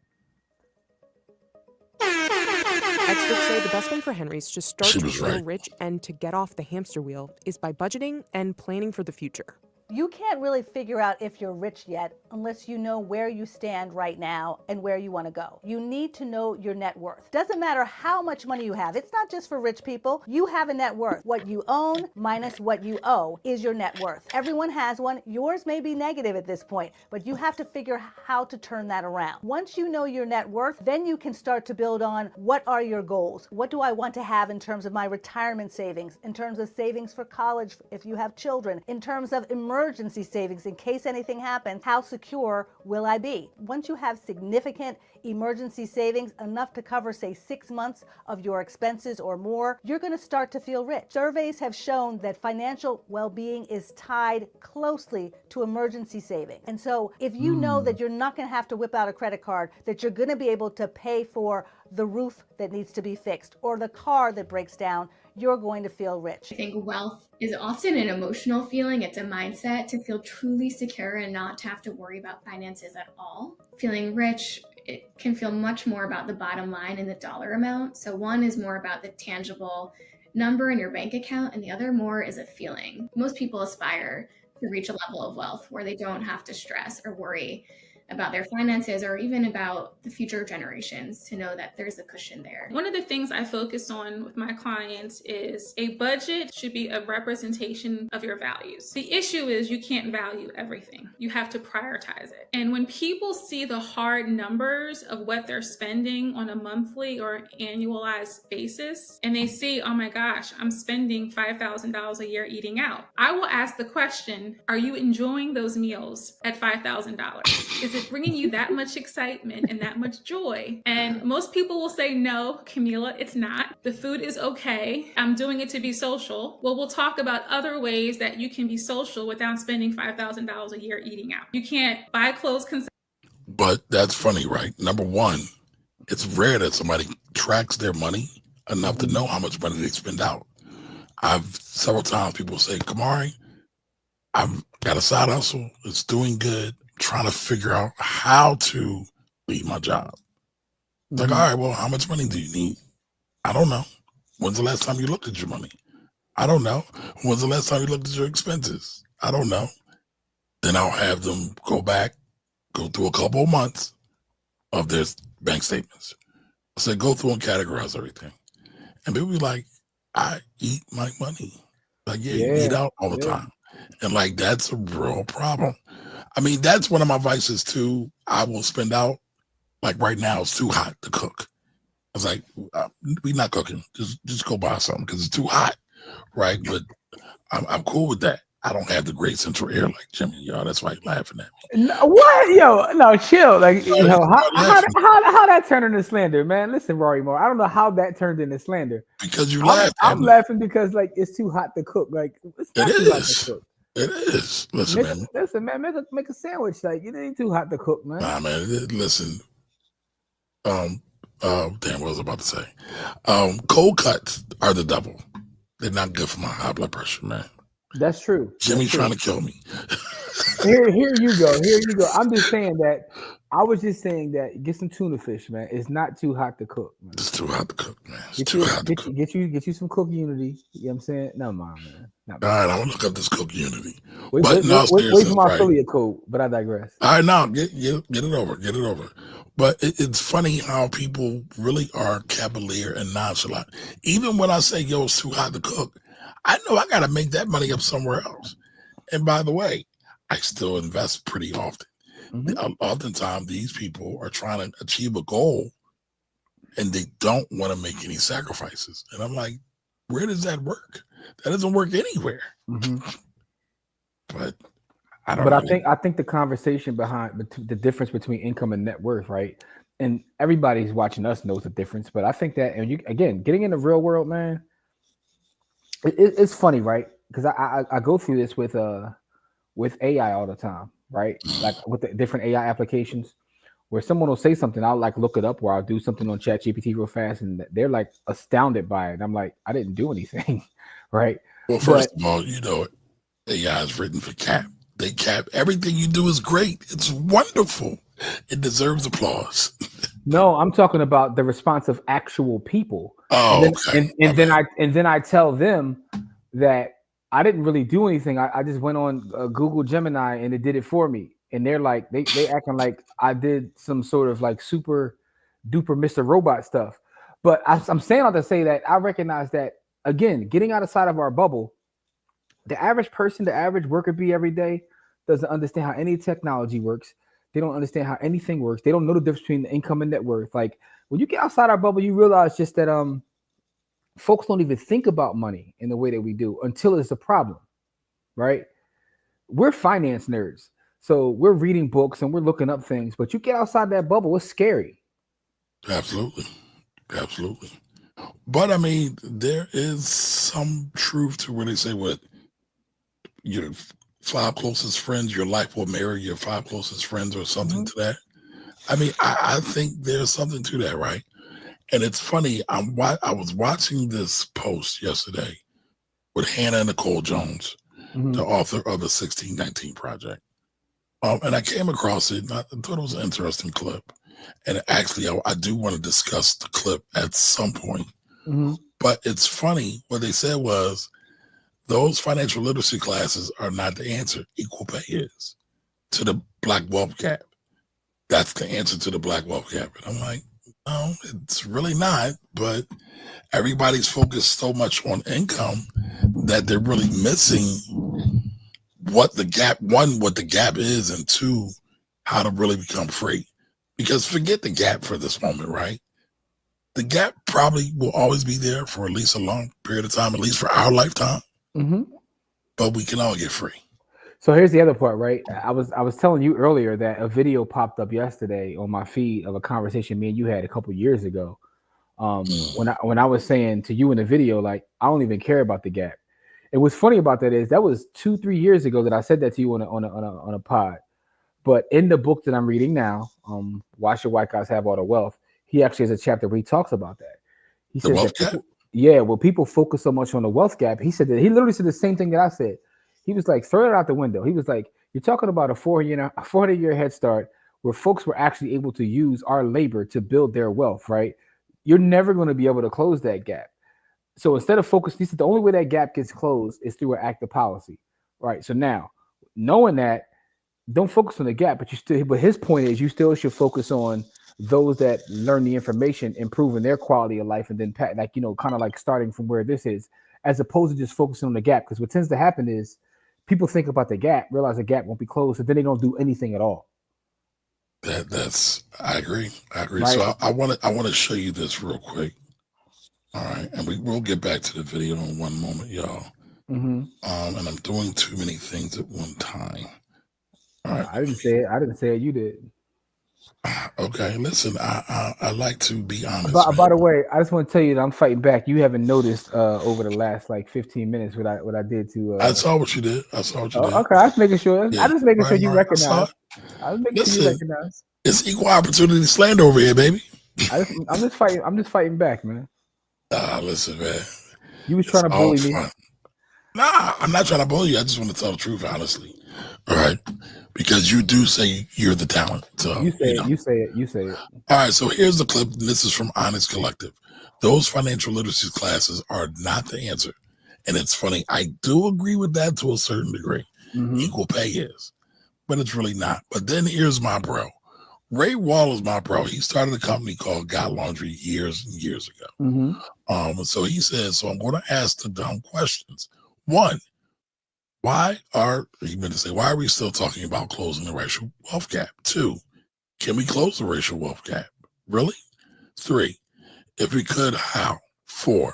Experts say the best way for Henrys to start She to was feel right. rich and to get off the hamster wheel is by budgeting and planning for the future. You can't really figure out if you're rich yet unless you know where you stand right now and where you want to go. You need to know your net worth. Doesn't matter how much money you have. It's not just for rich people. You have a net worth. What you own minus what you owe is your net worth. Everyone has one. Yours may be negative at this point, but you have to figure how to turn that around. Once you know your net worth, then you can start to build on what are your goals? What do I want to have in terms of my retirement savings, in terms of savings for college if you have children, in terms of emergency savings in case anything happens, how secure will I be? Once you have significant emergency savings, enough to cover, say, 6 months of your expenses or more, you're going to start to feel rich. Surveys have shown that financial well-being is tied closely to emergency savings. And so if you know that you're not going to have to whip out a credit card, that you're going to be able to pay for the roof that needs to be fixed or the car that breaks down, you're going to feel rich. I think wealth is often an emotional feeling. It's a mindset to feel truly secure and not to have to worry about finances at all. Feeling rich, it can feel much more about the bottom line and the dollar amount. So one is more about the tangible number in your bank account, and the other more is a feeling. Most people aspire to reach a level of wealth where they don't have to stress or worry about their finances or even about the future generations, to know that there's a cushion there. One of the things I focus on with my clients is a budget should be a representation of your values. The issue is you can't value everything. You have to prioritize it. And when people see the hard numbers of what they're spending on a monthly or annualized basis, and they see, oh my gosh, I'm spending $5,000 a year eating out, I will ask the question, are you enjoying those meals at $5,000? Is it bringing you that much excitement and that much joy? And most people will say, no, Camila, it's not. The food is okay. I'm doing it to be social. Well, we'll talk about other ways that you can be social without spending $5,000 a year eating out. You can't buy clothes. But that's funny, right? Number one, it's rare that somebody tracks their money enough to know how much money they spend out. I've several times people say, Kamari, I've got a side hustle. It's doing good. Trying to figure out how to leave my job. Like, all right, well, how much money do you need? I don't know. When's the last time you looked at your money? I don't know. When's the last time you looked at your expenses? I don't know. Then I'll have them go back, go through a couple of months of their bank statements. I said, go through and categorize everything. And people be like, I eat my money. Like, yeah, you eat out all the time. And like, that's a real problem. I mean, that's one of my vices too. I will spend out, like right now, it's too hot to cook. I was like, we're not cooking. Just go buy something because it's too hot, right? But I'm cool with that. I don't have the great central air like Jimmy, y'all. That's why you're laughing at me. No, what? Yo, no, chill. Like, you know, how that turned into slander, man? Listen, Rory Moore, I don't know how that turned into slander. Because you laughed at I'm me. laughing because, like, it's too hot to cook. Like, it's not too hot to cook. It is. Listen, man. Make a sandwich. Like, it ain't too hot to cook, man. Nah, man. Listen. Damn, what was I about to say? Cold cuts are the devil. They're not good for my high blood pressure, man. That's true. Jimmy's trying to kill me. Here you go. I'm just saying that. I was just saying that get some tuna fish, man. It's not too hot to cook, man. It's too hot to cook, man. Get you some Cook Unity. You know what I'm saying? No, man. All right, I'm gonna look up this Cook Unity. Wait for my affiliate code, but I digress. All right, now get it over. But it's funny how people really are cavalier and nonchalant. Even when I say, yo, it's too hot to cook, I know I got to make that money up somewhere else. And by the way, I still invest pretty often. Oftentimes, these people are trying to achieve a goal and they don't want to make any sacrifices. And I'm like, where does that work? That doesn't work anywhere. But I don't know. I think the conversation behind the difference between income and net worth, right? And everybody's watching us knows the difference. But I think that, and you again, getting in the real world, man, it's funny, right? Because I go through this with AI all the time, right? Like with the different AI applications, where someone will say something, I'll like look it up, or I'll do something on ChatGPT real fast, and they're like astounded by it. I'm like, I didn't do anything, right? Well, But first of all, AI is written for cap. They cap everything you do is great. It's wonderful. It deserves applause. no, I'm talking about the response of actual people. Oh, okay. And then I tell them that I didn't really do anything. I just went on Google Gemini and it did it for me. And they're like, they acting like I did some sort of like super duper Mr. Robot stuff. But I'm saying all to say that I recognize that, again, getting outside of our bubble, the average person, the average worker bee every day doesn't understand how any technology works. They don't understand how anything works. They don't know the difference between the income and net worth. Like when you get outside our bubble, you realize just that folks don't even think about money in the way that we do until it's a problem, right? We're finance nerds. So we're reading books and we're looking up things, but you get outside that bubble, it's scary. Absolutely. Absolutely. But I mean, there is some truth to where they say what your 5 closest friends, your life will marry your 5 closest friends or something to that. I mean, I think there's something to that, right? And it's funny. I was watching this post yesterday with Hannah Nicole Jones, the author of the 1619 Project. And I came across it and I thought it was an interesting clip. And actually, I do want to discuss the clip at some point. But it's funny. What they said was those financial literacy classes are not the answer. Equal pay is to the Black wealth gap. That's the answer to the Black wealth gap. And I'm like, no, it's really not. But everybody's focused so much on income that they're really missing what the gap, one, what the gap is, and two, how to really become free. Because forget the gap for this moment, right? The gap probably will always be there for at least a long period of time, at least for our lifetime. But we can all get free. So here's the other part, right? I was telling you earlier that a video popped up yesterday on my feed of a conversation me and you had a couple years ago. When I was saying to you in the video, like, I don't even care about the gap. And what's funny about that is that was 2-3 years ago that I said that to you on a pod. But in the book that I'm reading now, Why Should White Guys Have All the Wealth? He actually has a chapter where he talks about that. He said that people focus so much on the wealth gap. He said that he literally said the same thing that I said. He was like, throw it out the window. He was like, you're talking about a 400-year head start where folks were actually able to use our labor to build their wealth, right? You're never going to be able to close that gap. So instead of focus, he said the only way that gap gets closed is through an act of policy, right? So now, knowing that, don't focus on the gap, but his point is you still should focus on those that learn the information, improving their quality of life, and then kind of like starting from where this is, as opposed to just focusing on the gap. Because what tends to happen is people think about the gap, realize the gap won't be closed, and then they don't do anything at all. I agree. Right? So I want to show you this real quick. All right, and we'll get back to the video in one moment, y'all. And I'm doing too many things at one time. All right. I didn't say it. You did. Okay, listen, I like to be honest. By the way, I just want to tell you that I'm fighting back. You haven't noticed over the last like 15 minutes what I did to. I saw what you did. Okay, I was making sure. Yeah, I'm just making sure you recognize. I was making sure you recognize. It's equal opportunity slander over here, baby. I'm just fighting. I'm just fighting back, man. Listen, man. You was trying to bully me. Nah, I'm not trying to bully you. I just want to tell the truth, honestly. All right. Because you do say you're the talent. So you say it. All right. So here's the clip. And this is from Honest Collective. Those financial literacy classes are not the answer. And it's funny. I do agree with that to a certain degree. Equal pay is, but it's really not. But then here's my bro. Ray Wall is my bro. He started a company called Got Laundry years and years ago. So he says, so I'm going to ask the dumb questions. One, why are we still talking about closing the racial wealth gap? 2, can we close the racial wealth gap? Really? 3, if we could, how? 4,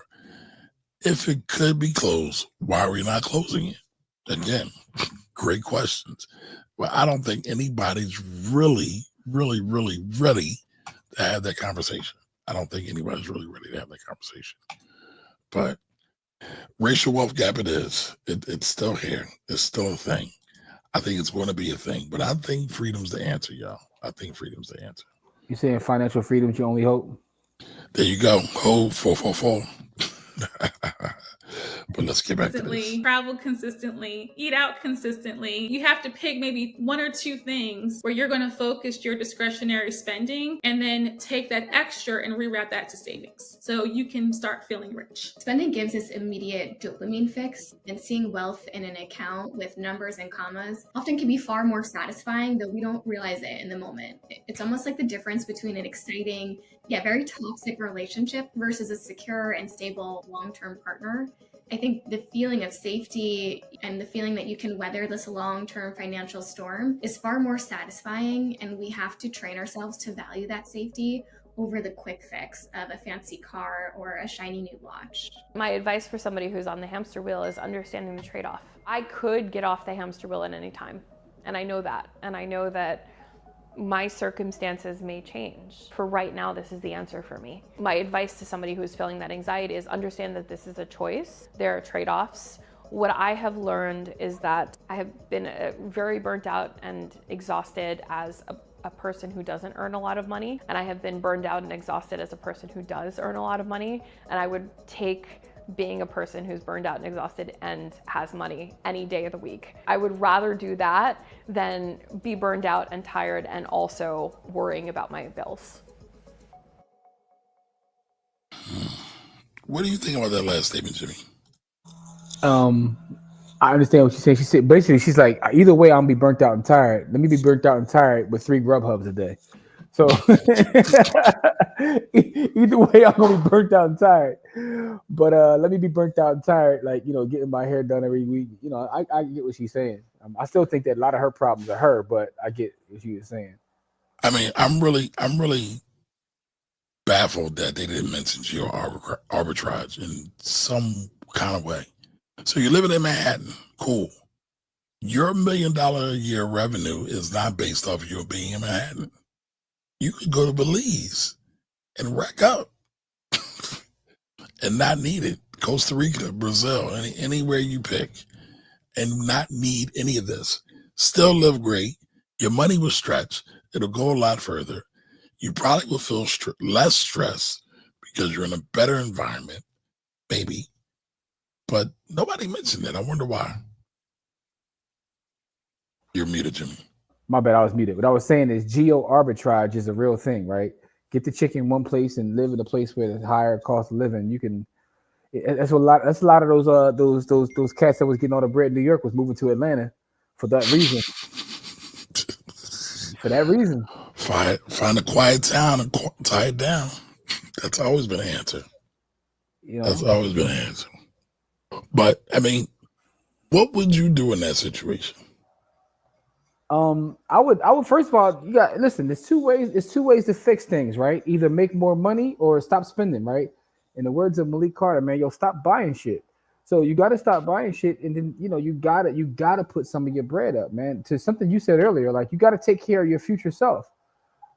if it could be closed, why are we not closing it? Again, great questions. Well, I don't think anybody's really ready to have that conversation. I don't think anybody's really ready to have that conversation. But racial wealth gap it is. It's still here. It's still a thing. I think it's going to be a thing. But I think freedom's the answer, y'all. I think freedom's the answer. You saying financial freedom's your only hope? There you go. Hold 444. But let's get back to this. Travel consistently, eat out consistently. You have to pick maybe one or two things where you're going to focus your discretionary spending and then take that extra and reroute that to savings so you can start feeling rich. Spending gives us immediate dopamine fix, and seeing wealth in an account with numbers and commas often can be far more satisfying, though we don't realize it in the moment. It's almost like the difference between an exciting, yet very toxic relationship versus a secure and stable long-term partner. I think the feeling of safety and the feeling that you can weather this long-term financial storm is far more satisfying, and we have to train ourselves to value that safety over the quick fix of a fancy car or a shiny new watch. My advice for somebody who's on the hamster wheel is understanding the trade-off. I could get off the hamster wheel at any time, and I know that. And I know that my circumstances may change. For right now, this is the answer for me. My advice to somebody who's feeling that anxiety is understand that this is a choice. There are trade-offs. What I have learned is that I have been very burnt out and exhausted as a person who doesn't earn a lot of money. And I have been burned out and exhausted as a person who does earn a lot of money. And I would take being a person who's burned out and exhausted and has money any day of the week. I would rather do that than be burned out and tired and also worrying about my bills. What do you think about that last statement, Jimmy? I understand what she's saying. She said basically she's like, either way, I'm gonna be burnt out and tired. Let me be burnt out and tired with 3 Grubhubs a day. So either way, I'm gonna be burnt out and tired. But let me be burnt out and tired, like, you know, getting my hair done every week. You know, I get what she's saying. I still think that a lot of her problems are her, but I get what she was saying. I mean, I'm really baffled that they didn't mention geo arbitrage in some kind of way. So you're living in Manhattan, cool. Your $1 million a year revenue is not based off you being in Manhattan. You could go to Belize and rack up and not need it. Costa Rica, Brazil, anywhere you pick, and not need any of this. Still live great. Your money will stretch. It'll go a lot further. You probably will feel less stress because you're in a better environment, maybe. But nobody mentioned that. I wonder why. You're muted, Jimmy. My bad, I was muted. What I was saying is geo arbitrage is a real thing, right? Get the chick in one place and live in a place where there's higher cost of living. You can. That's a lot of those cats that was getting all the bread in New York was moving to Atlanta for that reason. For that reason. Find a quiet town and tie it down. That's always been an answer. You know, that's always been an answer. But I mean, what would you do in that situation? I would first of all, you got listen, there's two ways to fix things, right? Either make more money or stop spending, right? In the words of Malik Carter, man, yo, stop buying shit. So you got to stop buying shit, and then you gotta put some of your bread up, man. To something you said earlier, like you got to take care of your future self.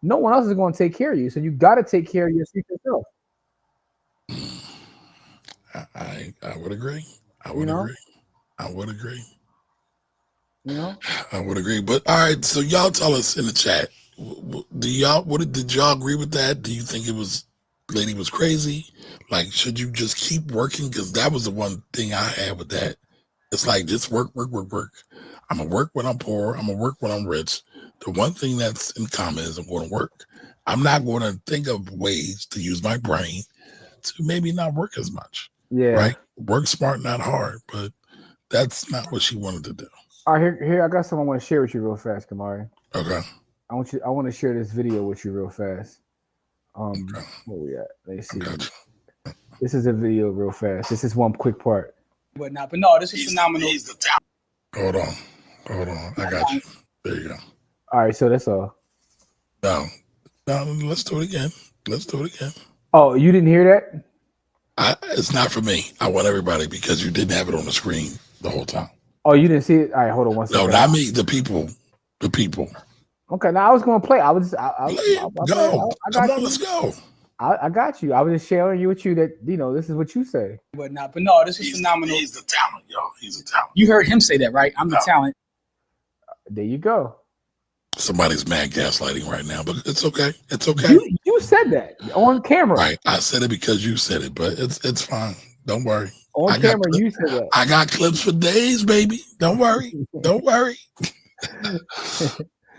No one else is going to take care of you, so you got to take care of your future self. I would agree. I would agree. You know, I would agree. But all right, so y'all tell us in the chat. Did y'all agree with that? Do you think lady was crazy? Like, should you just keep working? Because that was the one thing I had with that. It's like just work. I'm gonna work when I'm poor. I'm gonna work when I'm rich. The one thing that's in common is I'm going to work. I'm not going to think of ways to use my brain to maybe not work as much. Yeah. Right. Work smart, not hard. But that's not what she wanted to do. All right, here I got something I want to share with you real fast, Kamari. Okay. I want to share this video with you real fast. Okay. Where we at? Let's see. This is a video real fast. This is one quick part. But no, this is phenomenal. He's the talent. Hold on. I got you. There you go. All right, so that's all. No, let's do it again. Oh, you didn't hear that? It's not for me. I want everybody because you didn't have it on the screen the whole time. Oh, you didn't see it? All right, hold on one second. No, not me. The people. Okay, now I was going to play. Let's go. I got you. I was just sharing with you that, this is what you say. But no, this is phenomenal. He's the talent, y'all. He's the talent. You heard him say that, right? I'm the talent. There you go. Somebody's mad gaslighting right now, but it's okay. It's okay. You said that on camera. Right. I said it because you said it, but it's fine. Don't worry. On camera, you said that. I got clips for days, baby. Don't worry. Don't worry.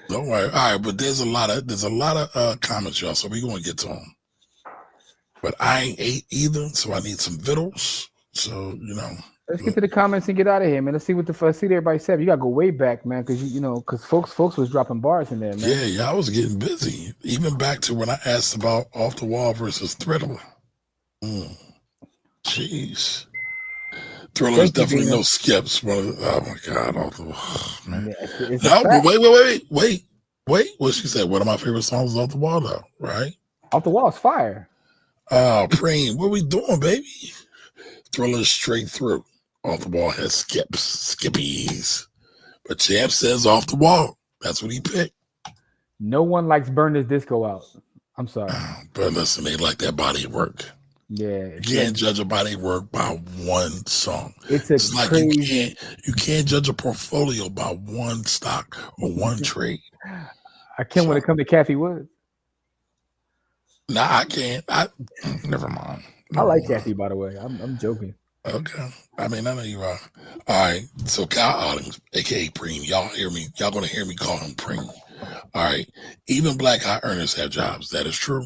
Don't worry. All right, but there's a lot of comments, y'all. So we're gonna get to them. But I ain't ate either, so I need some vittles. So let's get to the comments and get out of here, man. Let's see what everybody said. You gotta go way back, man, because because folks was dropping bars in there, man. Yeah, y'all was getting busy. Even back to when I asked about off the wall versus Thriller. Jeez. Thriller is definitely no skips. Oh my God, off the wall, man. No, but wait. What she said? One of my favorite songs is Off the Wall, though, right? Off the Wall is fire. Oh, Preem, what we doing, baby? Thriller straight through. Off the Wall has skippies. But Champ says Off the Wall. That's what he picked. No one likes Burn This Disco Out. I'm sorry. But listen, they like that body of work. Yeah. You can't judge a body of work by one song. It's like crazy. you can't judge a portfolio by one stock or one trade. I can't when it comes to Kathy Woods. Nah, I can't. Never mind. I like Kathy, by the way. I'm joking. Okay. I mean, I know you are. All right. So Kyle Ottings, aka Preem, y'all gonna hear me call him Preem. All right. Even black high earners have jobs. That is true.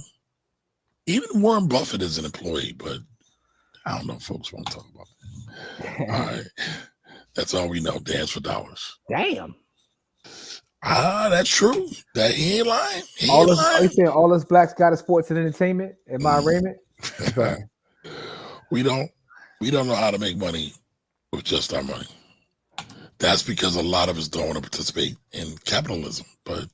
Even Warren Buffett is an employee, but I don't know if folks want to talk about that. All right. That's all we know. Dance for dollars. Damn. That's true. That he ain't lying. Are you saying all us blacks got a sports and entertainment in my arraignment? We don't know how to make money with just our money. That's because a lot of us don't want to participate in capitalism. But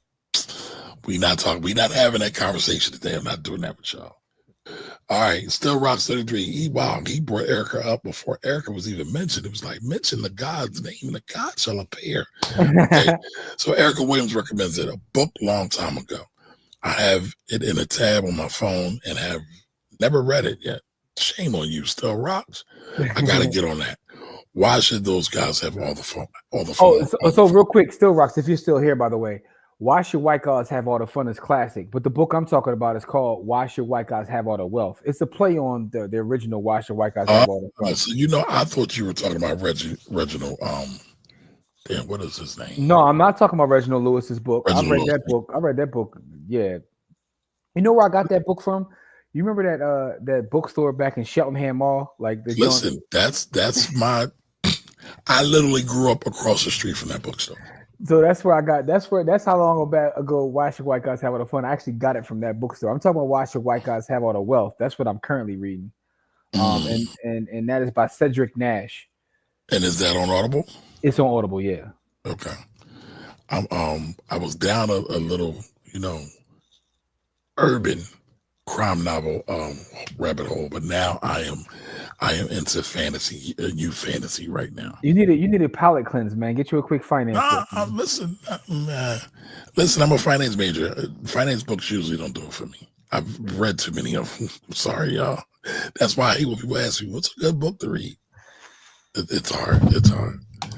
we not having that conversation today. I'm not doing that with y'all. All right, Still Rocks 33. He brought Erica up before Erica was even mentioned. It was like, mention the God's name and the God shall appear. Okay. So Erica Williams recommends it, a book long time ago. I have it in a tab on my phone and have never read it yet. Shame on you, Still Rocks. I got to get on that. Why should those guys have all the fun? So real quick, Still Rocks, if you're still here, by the way, Why Should White Guys Have All the Fun is classic, but the book I'm talking about is called Why Should White Guys Have All the Wealth? It's a play on the original Why Should White Guys Have All the Fun. So I thought you were talking about Reginald. Damn, what is his name? No, I'm not talking about Reginald Lewis's book. I read that book. Yeah. You know where I got that book from? You remember that bookstore back in Cheltenham Mall? Listen, that's my. I literally grew up across the street from that bookstore. So that's how long ago Why Should White Guys Have All the Fun? I actually got it from that bookstore. I'm talking about Why Should White Guys Have All the Wealth? That's what I'm currently reading. And that is by Cedric Nash. And is that on Audible? It's on Audible, yeah. Okay. I was down a little, urban crime novel rabbit hole, but now I am into fantasy, new fantasy right now. You need a palate cleanse, man. Get you a quick finance book. Listen, I'm a finance major. Finance books usually don't do it for me. I've read too many of them. Sorry, y'all. That's why I hate when people ask me, what's a good book to read? It's hard.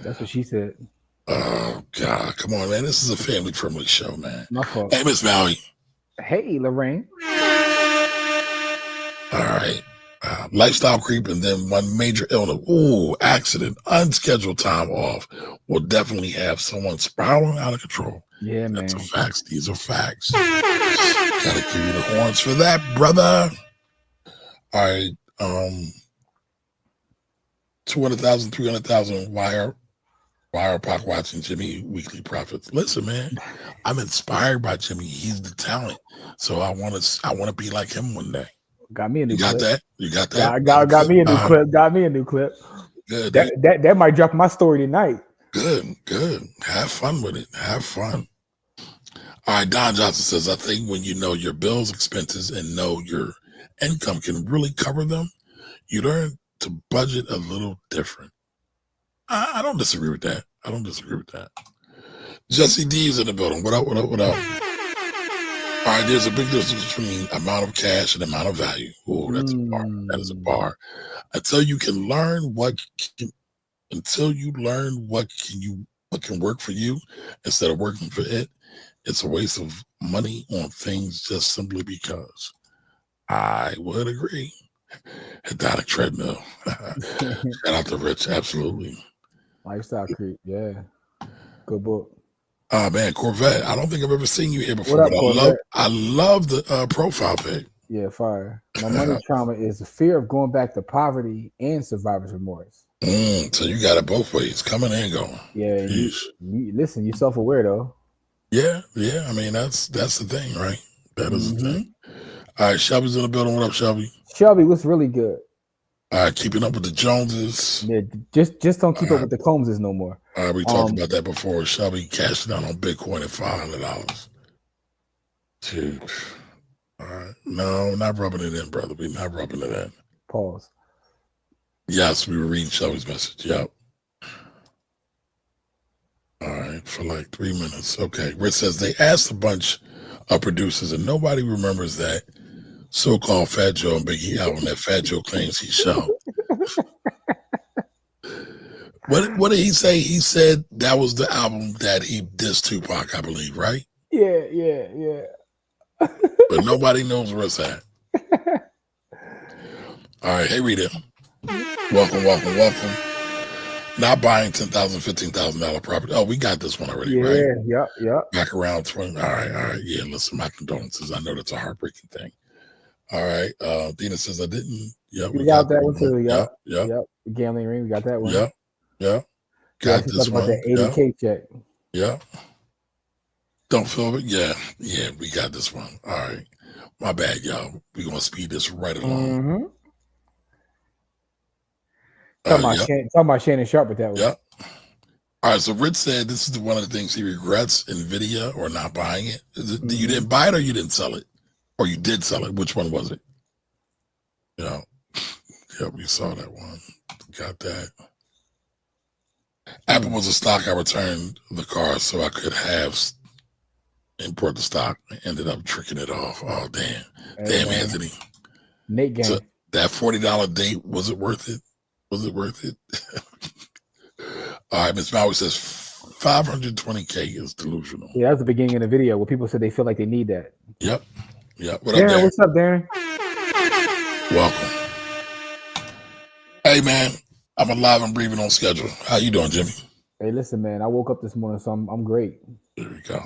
That's what she said. Oh, God. Come on, man. This is a family friendly show, man. My fault. Hey, Miss Valley. Hey, Lorraine. All right. Lifestyle creep and then one major illness. Ooh, accident, unscheduled time off will definitely have someone spiraling out of control. Yeah, man. That's a facts. These are facts. Gotta give you the horns for that, brother. All right. 200,000, 300,000 wire Pac watching Jimmy weekly profits. Listen, man, I'm inspired by Jimmy. He's the talent. So I want to be like him one day. Got me a new clip. You got that? Got me a new clip. Got me a new clip. Good. That might drop my story tonight. Good. Have fun with it. Have fun. All right, Don Johnson says, I think when you know your bills, expenses, and know your income can really cover them, you learn to budget a little different. I don't disagree with that. Jesse D is in the building. What up? All right, there's a big difference between amount of cash and amount of value. Oh, that's a bar. That is a bar. Until you learn what can you what can work for you instead of working for it, it's a waste of money on things just simply because. I would agree. Hedonic treadmill. Shout out to Rich. Absolutely. Lifestyle Creep. Yeah. Good book. Oh man, Corvette. I don't think I've ever seen you here before, What up, but Corvette? I love the profile pic. Yeah, fire. My money trauma is the fear of going back to poverty and survivor's remorse. So you got it both ways, coming and going. Yeah, you listen, you're self-aware though. Yeah. I mean, that's the thing, right? That is the thing. All right, Shelby's in the building. What up, Shelby? Shelby, what's really good? All right, keeping up with the Joneses. Yeah, just don't keep up with the Combses no more. All right, we talked about that before. Shelby cashing out on Bitcoin at $500. Dude. All right. No, not rubbing it in, brother. We're not rubbing it in. Pause. Yes, we were reading Shelby's message. Yep. All right, for like 3 minutes. Okay. Rich says they asked a bunch of producers and nobody remembers that so-called Fat Joe and Biggie album that Fat Joe claims he showed. What did he say? He said that was the album that he dissed Tupac, I believe, right? Yeah. But nobody knows where it's at. All right, hey Rita. Welcome. Not buying $10,000, $15,000 property. Oh, we got this one already, right? Yep. Back around 20. All right. Yeah, listen, my condolences. I know that's a heartbreaking thing. All right. Dina says I didn't. Yeah, we got that one too. Yep. The gambling ring, we got that one. Yep. Got this one. About that 80K check. Yeah. Don't feel it. Yeah, we got this one. All right. My bad, y'all. We're gonna speed this right along. Talking about Shannon Sharp with that one. Yep. All right, so Rich said this is one of the things he regrets, NVIDIA or not buying it. You didn't buy it or you didn't sell it? Or you did sell it? Which one was it? Yeah, we saw that one. Got that. Apple was a stock. I returned the car so I could have import the stock. I ended up tricking it off. Oh, damn. Damn, Anthony. Nate gang. So that $40 date, was it worth it? Was it worth it? All right, Ms. Maui says 520K is delusional. Yeah, that's the beginning of the video where people said they feel like they need that. Yep. What Darren, up, Darren? what's up, Darren? Welcome. Hey, man, I'm alive and breathing on schedule. How you doing, Jimmy? Hey, listen, man, I woke up this morning, so I'm great. There we go.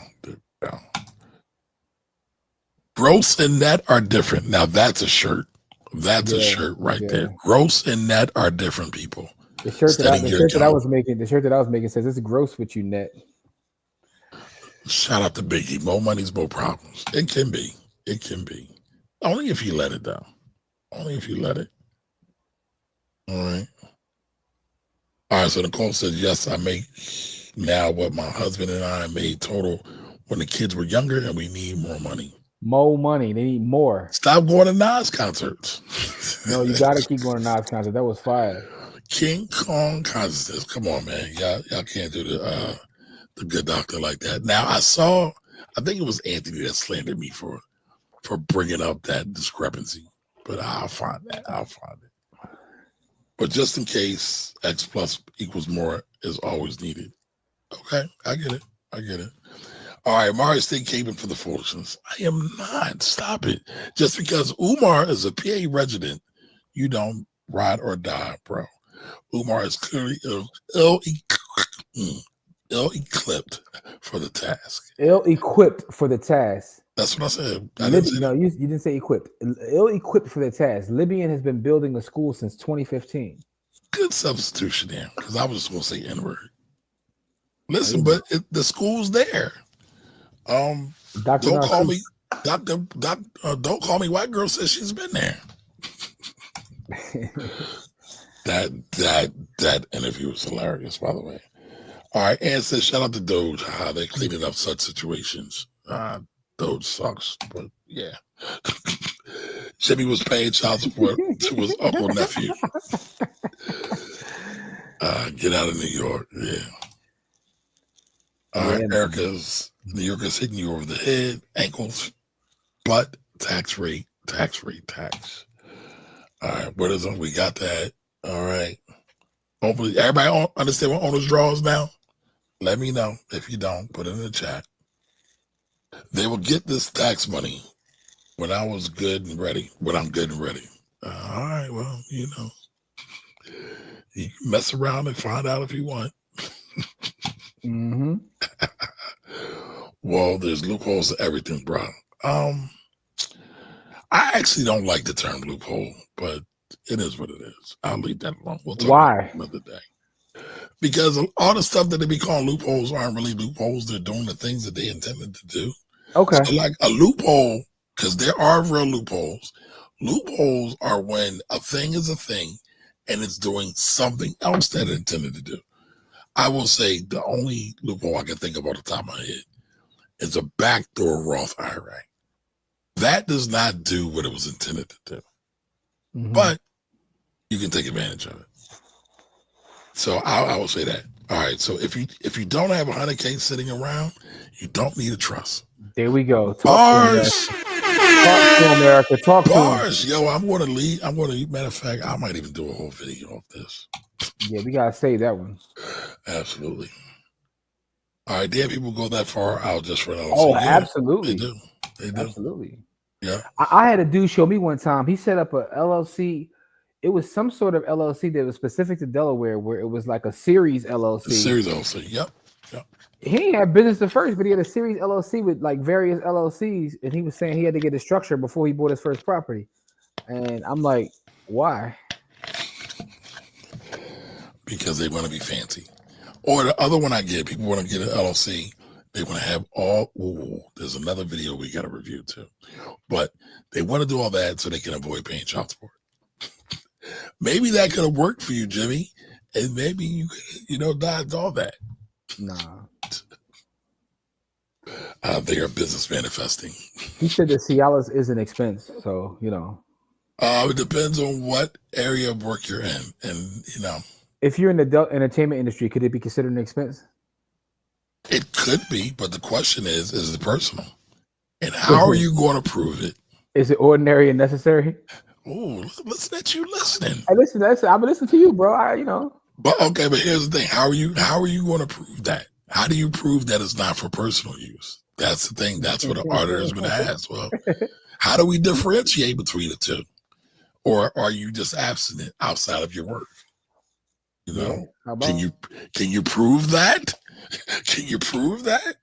Gross and net are different. Now, that's a shirt. That's a shirt right there. Gross and net are different, people. The shirt that I was making says it's gross with you, net. Shout out to Biggie. More money's more problems. It can be. Only if you let it down. Only if you let it. All right. So Nicole says, yes, I make now what my husband and I made total when the kids were younger, and we need more money. More money. They need more. Stop going to Nas concerts. No, you got to keep going to Nas concerts. That was fire. King Kong concerts. Come on, man. Y'all can't do the good doctor like that. Now, I think it was Anthony that slandered me for bringing up that discrepancy. But I'll find it. But just in case, X plus equals more is always needed. Okay, I get it. All right, Mari, stay caping for the foolishness. I am not. Stop it. Just because Umar is a PA resident, you don't ride or die, bro. Umar is clearly ill-equipped for the task. Ill-equipped for the task. That's what I said. You didn't say equipped. Ill-equipped for the task. Libyan has been building a school since 2015. Good substitution there, because I was just going to say N-word. Listen, but the school's there. Don't call me white girl says she's been there. That interview was hilarious, by the way. All right, Ann says, shout out to Doge, how they're cleaning up such situations. Doge sucks, but yeah. Jimmy was paying child support to his uncle nephew. Get out of New York, yeah. All right, New Yorkers hitting you over the head, ankles, butt, tax rate. All right, what is it? We got that. All right. Hopefully, everybody understand what owner's draws now? Let me know if you don't. Put it in the chat. They will get this tax money when I was good and ready. When I'm good and ready. All right. Well, you know, you can mess around and find out if you want. Mm-hmm. Well, there's loopholes to everything, bro. I actually don't like the term loophole, but it is what it is. I'll leave that alone. We'll talk about it another day. Because all the stuff that they be calling loopholes aren't really loopholes. They're doing the things that they intended to do. Okay. So like a loophole, because there are real loopholes. Loopholes are when a thing is a thing and it's doing something else that it intended to do. I will say the only loophole I can think of off the top of my head is a backdoor Roth IRA. That does not do what it was intended to do. Mm-hmm. But you can take advantage of it. So I will say that. All right. So if you don't have 100K sitting around, you don't need a trust. There we go. Bars. Talk to him, Erica. Talk to him. Bars. Yo, I'm going to lead. Matter of fact, I might even do a whole video of this. Yeah, we got to save that one. Absolutely. All right. Dare people go that far out just for LLC? Oh, yeah, absolutely. They do. Absolutely. Yeah. I had a dude show me one time. He set up a LLC. It was some sort of LLC that was specific to Delaware, where it was like a series LLC. Series LLC. Yep. He didn't have business at first, but he had a series LLC with like various LLCs, and he was saying he had to get a structure before he bought his first property. And I'm like, why? Because they want to be fancy. Or the other one I get, people want to get an LLC. They want to have there's another video we got to review too. But they want to do all that so they can avoid paying child support. Maybe that could have worked for you, Jimmy. And maybe you could, dodge all that. Nah. They are business manifesting. He said that Cialis is an expense. So, It depends on what area of work you're in. And, if you're in the adult entertainment industry, could it be considered an expense? It could be, but the question is it personal? And how are you going to prove it? Is it ordinary and necessary? Oh, listen at you listening. Hey, listen, I'm listening to you, bro. But okay, but here's the thing. How are you going to prove that? How do you prove that it's not for personal use? That's the thing. That's what the auditor is going to ask. Well, how do we differentiate between the two? Or are you just abstinent outside of your work? Can you prove that? Can you prove that?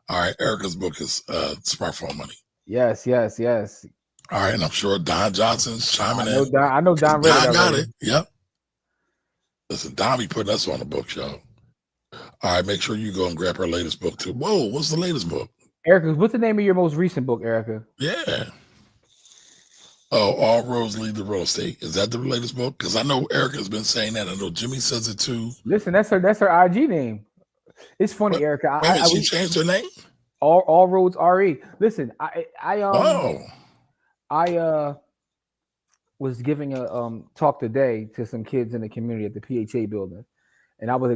All right, Erica's book is Smartphone Money. Yes. All right, and I'm sure Don Johnson's chiming in. I know Don read it. Don got it. Yep. Listen, Don be putting us on the book show. All right, make sure you go and grab her latest book too. Whoa, what's the latest book? Erica, what's the name of your most recent book, Erica? Yeah. Oh, All Roads Lead to Real Estate. Is that the latest book? Because I know Erica's been saying that. I know Jimmy says it too. Listen, that's her IG name. It's funny, Erica. She changed her name? All Roads RE. Listen, I was giving a talk today to some kids in the community at the PHA building, and I was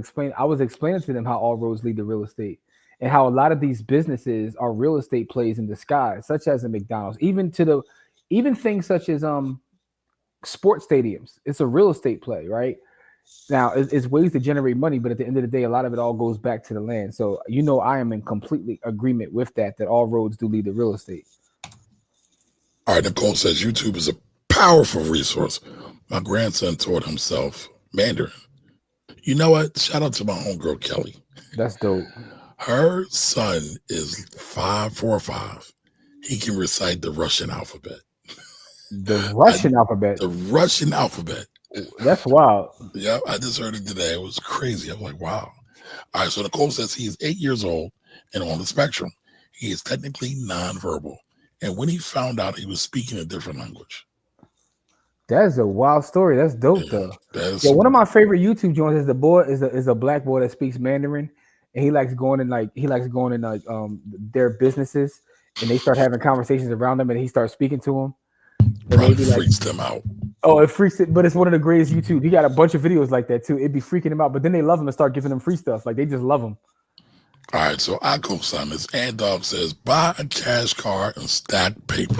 explaining to them how all roads lead to real estate, and how a lot of these businesses are real estate plays in disguise, such as a McDonald's, even things such as sports stadiums. It's a real estate play, right? Now, it's ways to generate money, but at the end of the day, a lot of it all goes back to the land. So, I am in complete agreement with that all roads do lead to real estate. All right, Nicole says YouTube is a powerful resource. My grandson taught himself Mandarin. You know what? Shout out to my homegirl, Kelly. That's dope. Her son is 4 or 5. He can recite the Russian alphabet. The Russian alphabet? The Russian alphabet. That's wild. Yeah, I just heard it today. It was crazy. I was like, wow. All right, so Nicole says he's 8 years old and on the spectrum. He is technically nonverbal. And when he found out, he was speaking a different language. That's a wild story. That's dope, though. One of my favorite YouTube joints is is a black boy that speaks Mandarin, and he likes going in their businesses, and they start having conversations around them, and he starts speaking to them. Probably freaks them out. Oh, it freaks it, but it's one of the greatest YouTube. He got a bunch of videos like that too. It'd be freaking him out, but then they love him and start giving him free stuff. Like they just love him. All right, so I co-sign this. And Dog says, buy a cash card and stack paper.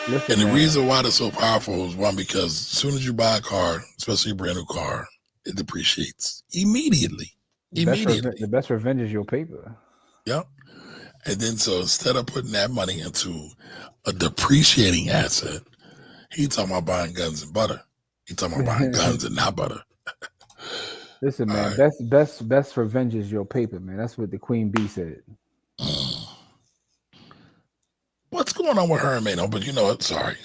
Listen, and the reason why that's so powerful is one, because as soon as you buy a car, especially a brand new car, it depreciates immediately. The best revenge is your paper. Yep. And then so instead of putting that money into a depreciating asset, he talking about buying guns and butter. He talking about buying guns and not butter. Listen, man, All best revenge is your paper, man. That's what the Queen Bee said. What's going on with her and Mano? But you know what? Sorry.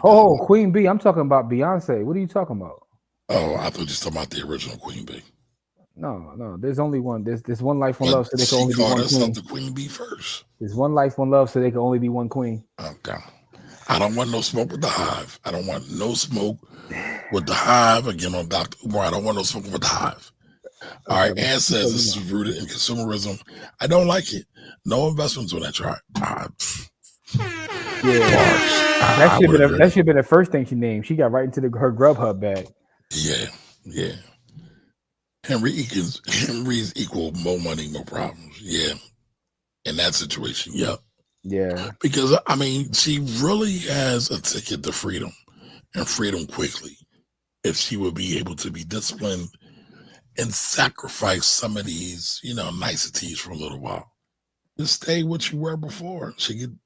Oh, Queen Bee. I'm talking about Beyonce. What are you talking about? Oh, I thought you were talking about the original Queen Bee. No. There's only one. There's one life, one love, so there can only be one queen. She called herself the Queen Bee first. There's one life, one love, so there can only be one queen. Okay. I don't want no smoke with the hive. I don't want no smoke with the hive. Again, on Dr. Umar, I don't want no smoke with the hive. All right. Ann says this is rooted in consumerism. I don't like it. No investments on that chart. That should have been the first thing she named. She got right into her Grubhub bag. Yeah. Henry's equal more money, more problems. Yeah. In that situation, yep. Yeah. Because I mean, she really has a ticket to freedom, and freedom quickly, if she would be able to be disciplined and sacrifice some of these, niceties for a little while. Just stay what you were before. She could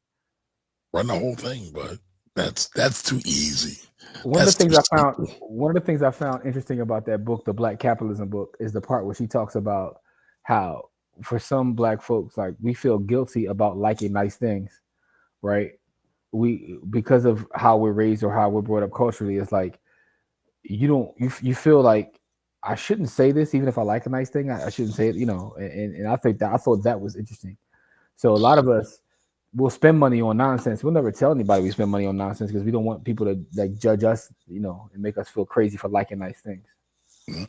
run the whole thing, but that's too easy. One of the things I found interesting about that book, the Black Capitalism book, is the part where she talks about how for some Black folks, like, we feel guilty about liking nice things, right? Because of how we're raised or how we're brought up culturally, it's like you feel like, I shouldn't say this, even if I like a nice thing, I shouldn't say it, and I thought that was interesting. So a lot of us will spend money on nonsense. We'll never tell anybody we spend money on nonsense because we don't want people to like judge us, and make us feel crazy for liking nice things. Mm-hmm.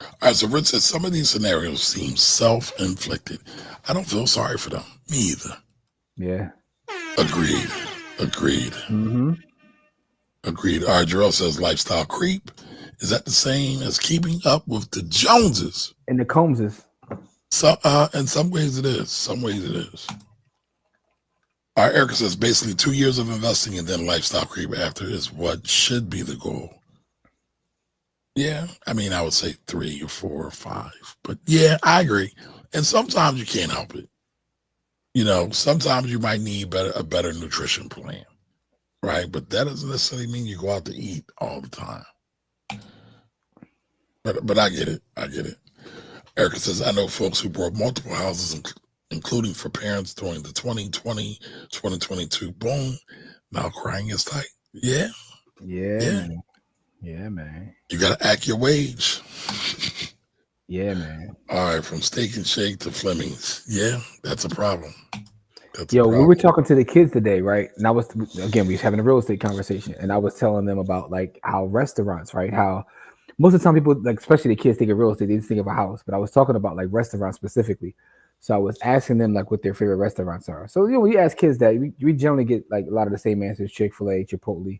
All right, so Rich says some of these scenarios seem self-inflicted. I don't feel sorry for them. Me either. Yeah. Agreed. Mm-hmm. Agreed. All right, Jarrell says lifestyle creep. Is that the same as keeping up with the Joneses? And the Combses. So, in some ways it is. Some ways it is. All right, Erica says basically 2 years of investing and then lifestyle creep after is what should be the goal. Yeah, I mean, I would say 3 or 4 or 5. But yeah, I agree. And sometimes you can't help it. Sometimes you might need a better nutrition plan, right? But that doesn't necessarily mean you go out to eat all the time. But I get it. Erica says, I know folks who bought multiple houses, including for parents during the 2020-2022 boom. Now crying is tight. Yeah. Yeah, man. You got to act your wage. Yeah, man. All right, from Steak and Shake to Fleming's. Yeah, that's a problem. We were talking to the kids today, right? And we was having a real estate conversation, and I was telling them about like how restaurants, right? How most of the time people, like especially the kids, think of real estate, they just think of a house. But I was talking about like restaurants specifically. So I was asking them like what their favorite restaurants are. So when you ask kids that, we generally get like a lot of the same answers: Chick-fil-A, Chipotle.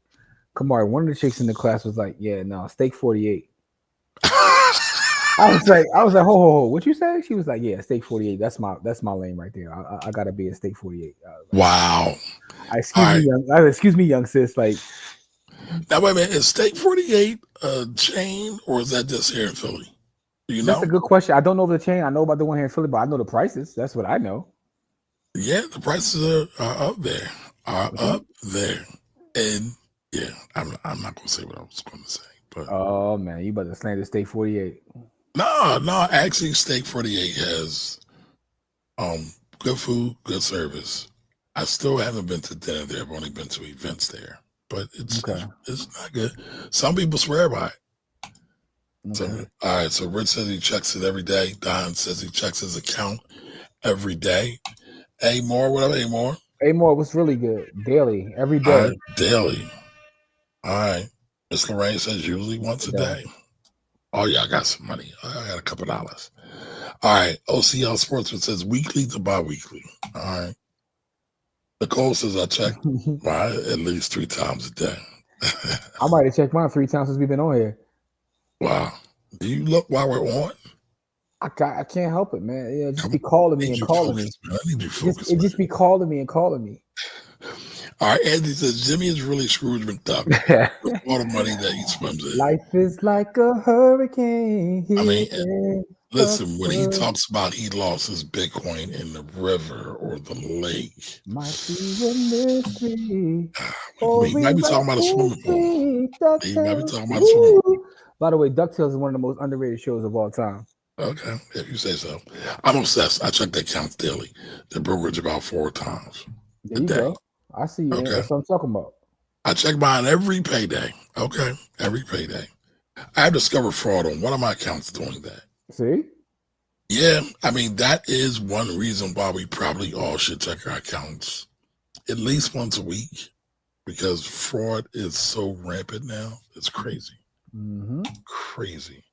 Kamari, one of the chicks in the class was like, "Yeah, no, Steak 48." I was like, ho, what you say? She was like, "Yeah, Steak 48. That's my lane right there. I gotta be a Steak 48." Like, wow. Excuse me, young sis. Like, now wait a minute, is Steak 48 a chain or is that just here in Philly? Do you know? That's a good question. I don't know the chain. I know about the one here in Philly, but I know the prices. That's what I know. Yeah, the prices are up there. Up there. And yeah, I'm not gonna say what I was gonna say. But oh man, you about to slander Steak 48. No, actually Steak 48 has good food, good service. I still haven't been to dinner there. I've only been to events there. But it's not good. Some people swear by it. Okay. So, all right, so Rich says he checks it every day. Don says he checks his account every day. Moore, what up, Moore? Moore was really good. Daily, every day. All right, daily. All right. Miss Lorraine says usually once a day. Oh, yeah, I got some money. I got a couple dollars. All right. OCL Sportsman says weekly to bi-weekly. All right. Nicole says I check by at least 3 times a day. I might have checked mine 3 times since we've been on here. Wow. Do you look while we're on? I can't help it, man. Yeah, just be calling me and calling me. I need you focused. Just be calling me and calling me. All right, Anthony says Jimmy is really Scrooge McDuck with all the money that he swims in. Life is like a hurricane. I mean, Here listen, when he Buckford. talks about he lost his Bitcoin in the river or the lake, Might be a mystery. he might be talking about a swimming pool. He might be talking about a swimming pool. By the way, DuckTales is one of the most underrated shows of all time. Okay, if you say so. I'm obsessed. I check the accounts daily. The brokerage about 4 times There a you day. go. I see you. Okay. That's what I'm talking about. I check mine every payday. Okay, every payday. I have discovered fraud on one of my accounts doing that. See? Yeah, I mean, that is one reason why we probably all should check our accounts at least once a week, because fraud is so rampant now. It's crazy. Mm-hmm. Crazy.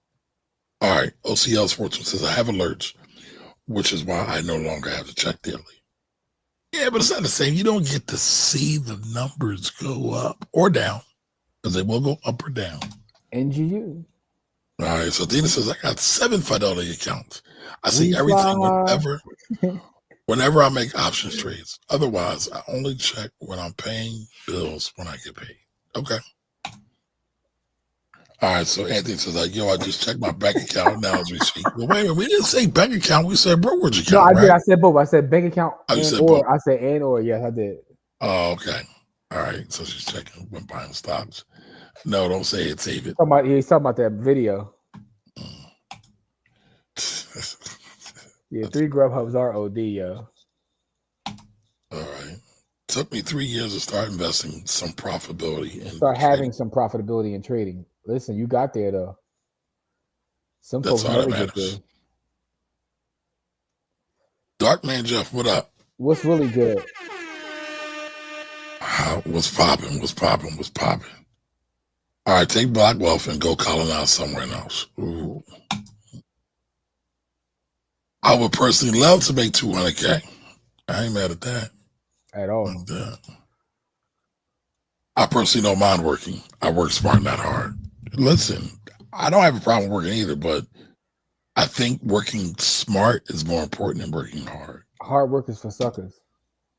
All right, OCL Sportsman says, I have alerts, which is why I no longer have to check daily. Yeah, but it's not the same. You don't get to see the numbers go up or down, because they will go up or down. NGU. All right, so Dina says, I got 7 Fidelity accounts. I see everything whenever I make options trades. Otherwise, I only check when I'm paying bills when I get paid. Okay. All right, so Anthony says, like, yo, I just checked my bank account now as we speak. Well, wait a minute, we didn't say bank account, we said brokerage account. No, I did. Right? I said both. I said bank account you said or. both. I said and or. Yes, I did. Oh, okay. All right, so she's checking when buying stocks. No, don't say it, save it. He's talking about that video. Yeah, 3 Grubhubs are OD, yo. All right. Took me 3 years to start investing some profitability in Start having some profitability in trading. Listen, you got there though. Some That's folks all that never get matters. there. Dark Man Jeff, what up? What's really good? What's popping? All right, take Black Wealth and go colonize somewhere else. Ooh. I would personally love to make 200K. I ain't mad at that. At all. Like that. I personally don't mind working. I work smart, not hard. Listen, I don't have a problem working either, but I think working smart is more important than working hard. Hard work is for suckers.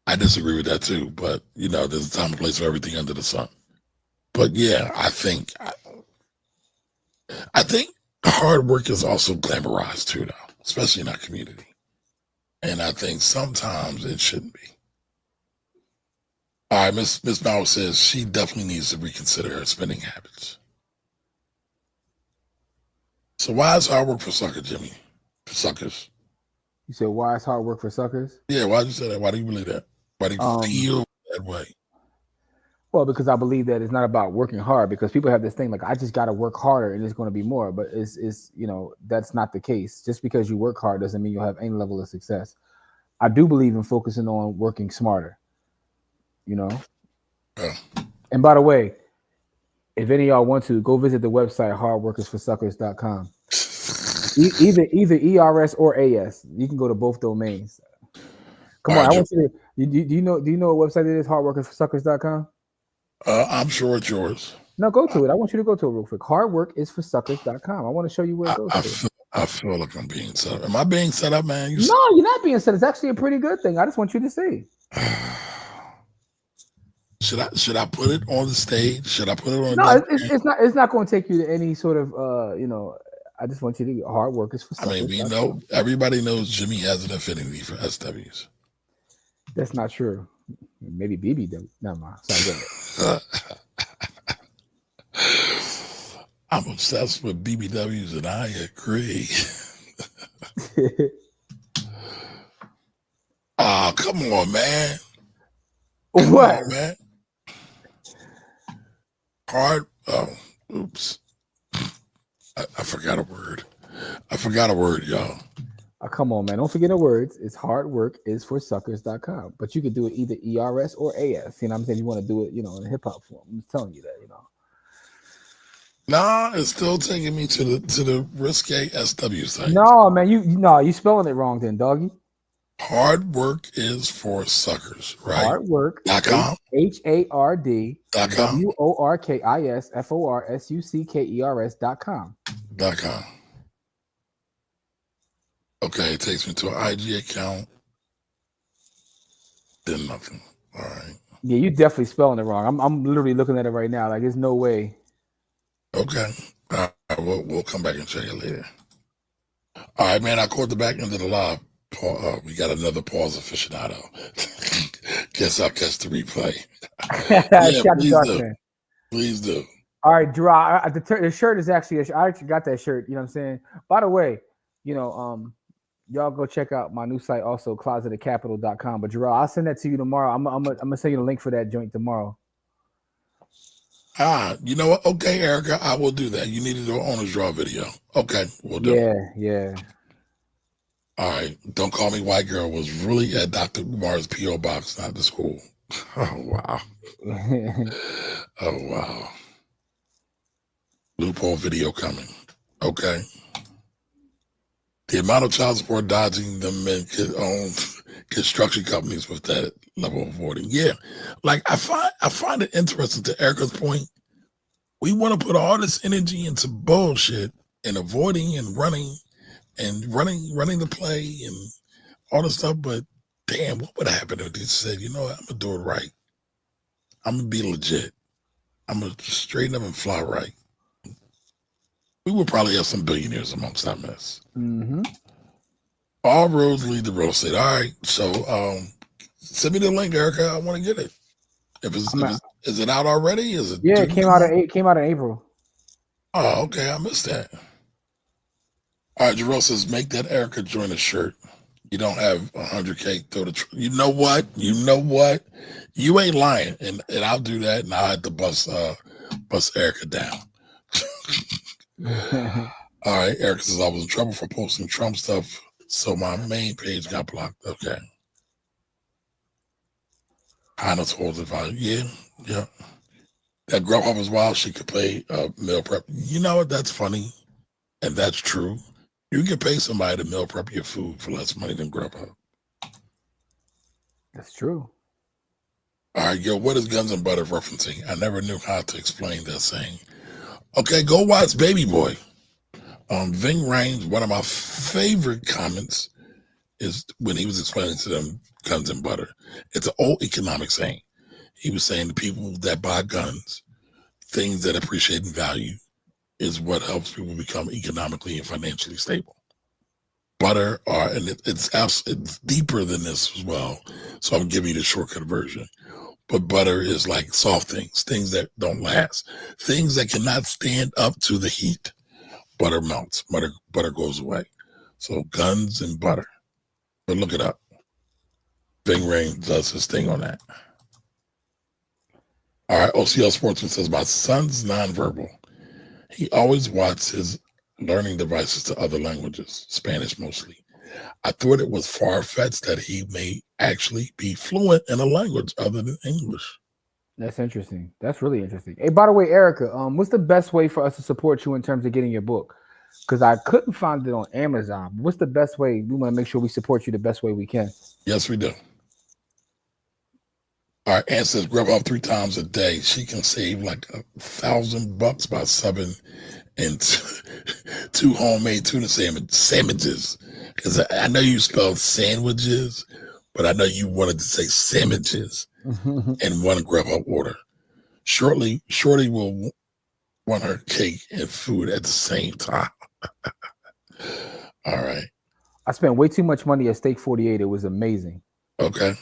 I disagree with that too, but there's a time and place for everything under the sun. But yeah, I think hard work is also glamorized too, though, especially in our community. And I think sometimes it shouldn't be. All right, Miss Bauer says she definitely needs to reconsider her spending habits. So why is hard work for suckers, Jimmy? For suckers? You said why is hard work for suckers? Yeah, why did you say that? Why do you believe that? Why do you feel that way? Well, because I believe that it's not about working hard, because people have this thing like, I just got to work harder and it's going to be more, but it's that's not the case. Just because you work hard doesn't mean you'll have any level of success. I do believe in focusing on working smarter, And by the way, if any of y'all want to, go visit the website hardworkersforsuckers.com. Either ERS or AS. You can go to both domains. Come on, I want you to. Do you know what website it is? Hardworkersforsuckers.com. I'm sure it's yours. No, go to it. I want you to go to it real quick. Hardworkisforsuckers.com. I want to show you where it goes to. I feel like I'm being set up. Am I being set up, man? No, you're not being set up. It's actually a pretty good thing. I just want you to see. Should I put it on the stage? Should I put it on? No, it's not going to take you to any sort of I just want you to hard workers for suckers. I mean, we know everybody knows Jimmy has an affinity for SWs. That's not true. Maybe BB does. Never mind. Sorry, I'm obsessed with BBWs, and I agree. Oh, come on, man. What? On, man. Hard. Oh, oops. I forgot a word. Y'all. Oh, come on, man. Don't forget the words. It's hardworkisforsuckers.com. But you could do it either ERS or AS. You know what I'm saying? You want to do it, in hip hop form. I'm just telling you that, Nah, it's still taking me to the risque SW site. No, man, you spelling it wrong then, doggy. Hard work is for suckers, right? Hard work. .com. HARDWORKISFORSUCKERS.com. .com. Okay, it takes me to an IG account. Then nothing. All right. Yeah, you definitely spelling it wrong. I'm literally looking at it right now. Like, there's no way. Okay. We'll come back and check it later. All right, man. I caught the back end of the live. We got another pause aficionado. Guess I'll catch the replay. Yeah, Shout please Dark do. Man. Please do. All right, Drew. The shirt is actually. I actually got that shirt. You know what I'm saying? By the way, y'all go check out my new site, also closetofcapital.com. But Gerard, I'll send that to you tomorrow. I'm gonna send you the link for that joint tomorrow. You know what? Okay, Erica, I will do that. You need to do an owner's draw video. Okay, we'll do it. Yeah. All right. Don't call me white girl was really at Dr. Umar's P.O. box, not the school. Oh, wow. Oh, wow. Loophole video coming. Okay. The amount of child support dodging the men could own construction companies with that level of voting. Yeah. Like I find it interesting, to Erica's point. We want to put all this energy into bullshit and avoiding and running the play and all this stuff, but damn, what would happen if they said, you know what, I'm gonna do it right. I'm gonna be legit. I'm gonna straighten up and fly right. We would probably have some billionaires amongst that mess. Mm-hmm. All roads lead to real estate. All right, so send me the link, Erica. I want to get it. Is it out already? Is it? Yeah, it came out in April. Oh, okay. I missed that. All right, Jerome says, make that Erica join a shirt. You don't have 100K. You know what? You ain't lying, and I'll do that, and I'll have to bust Erica down. All right, Erica says, I was in trouble for posting Trump stuff, so my main page got blocked. Okay. Hannah told advisor, yeah. That Grubhub is wild. She could pay meal prep. You know what? That's funny, and that's true. You can pay somebody to meal prep your food for less money than Grubhub. That's true. All right, what is Guns and Butter referencing? I never knew how to explain that saying. Okay, go watch Baby Boy. Ving Rhames, one of my favorite comments is when he was explaining to them guns and butter. It's an old economic saying. He was saying the people that buy guns, things that appreciate in value, is what helps people become economically and financially stable. Butter, and it's deeper than this as well. So I'm giving you the shortcut version. But butter is like soft things that don't last, things that cannot stand up to the heat. Butter melts, butter goes away. So guns and butter. But look it up. Ving Rhames does his thing on that. All right, OCL Sportsman says, my son's nonverbal. He always watches his learning devices to other languages, Spanish mostly. I thought it was far-fetched that he may actually be fluent in a language other than English. That's interesting. That's really interesting. Hey, by the way, Erica, what's the best way for us to support you in terms of getting your book? Because I couldn't find it on Amazon. What's the best way? We want to make sure we support you the best way we can. Yes, we do. All right, Ann says, Grubhub 3 times a day. She can save like $1,000 by subbing and 2 homemade tuna sandwiches. Because I know you spelled sandwiches, but I know you wanted to say sandwiches in one Grubhub order. Shorty will want her cake and food at the same time. All right. I spent way too much money at Steak 48. It was amazing. Okay.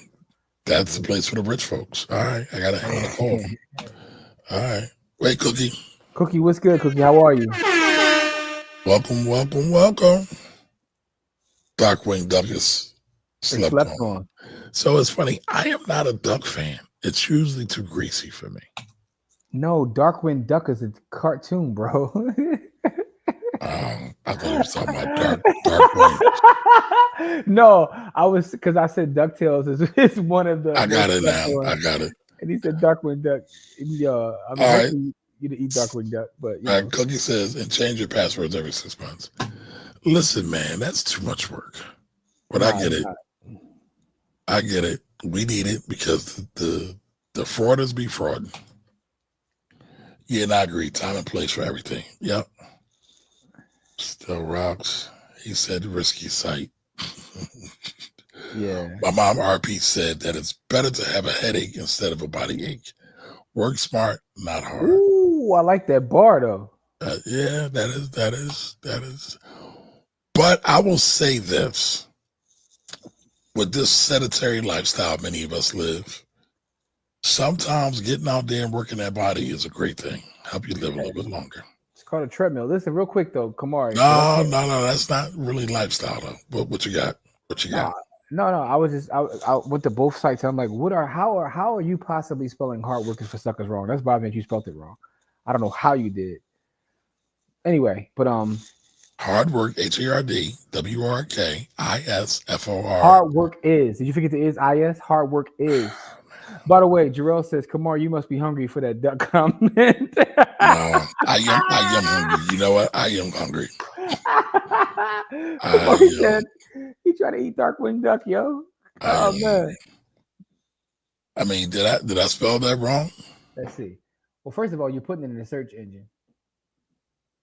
That's the place for the rich folks. All right. I got to hang on the call. All right. Wait, Cookie. Cookie, what's good, Cookie? How are you? Welcome. Darkwing Duck is slept on. So it's funny. I am not a duck fan. It's usually too greasy for me. No, Darkwing Duck is a cartoon, bro. I thought you were talking about Darkwing. No, I was, because I said DuckTales is one of the. I got it now. I got it. And he said Darkwing Duck. Yeah, I mean, all right. You to eat Darkwing Duck, but all right. Cookie says, and change your passwords every 6 months. Listen, man, that's too much work. But I get it. I get it. We need it because the frauders be frauding. Yeah, and I agree. Time and place for everything. Yep. Still rocks. He said risky site. Yeah. My mom RP said that it's better to have a headache instead of a body ache. Work smart, not hard. Ooh, I like that bar though. Yeah, that is. But I will say this: with this sedentary lifestyle many of us live, sometimes getting out there and working that body is a great thing. Help you live a little bit longer. It's called a treadmill. Listen, real quick though, Kamari. No, that's not really lifestyle though. But what you got? What you got? No. I was just I went to both sites. I'm like, how are you possibly spelling hard working for suckers wrong? That's bothering you spelled it wrong. I don't know how you did. Anyway, but hard work, HARDWORKISFOR. Hard work is. Did you forget the is is? Hard work is. By the way, Jarrell says, Kamar, you must be hungry for that duck comment. No, I am hungry. You know what? I am hungry. He tried to eat Darkwing Duck, yo. Oh man. I mean, did I spell that wrong? Let's see. Well, first of all, you're putting it in the search engine.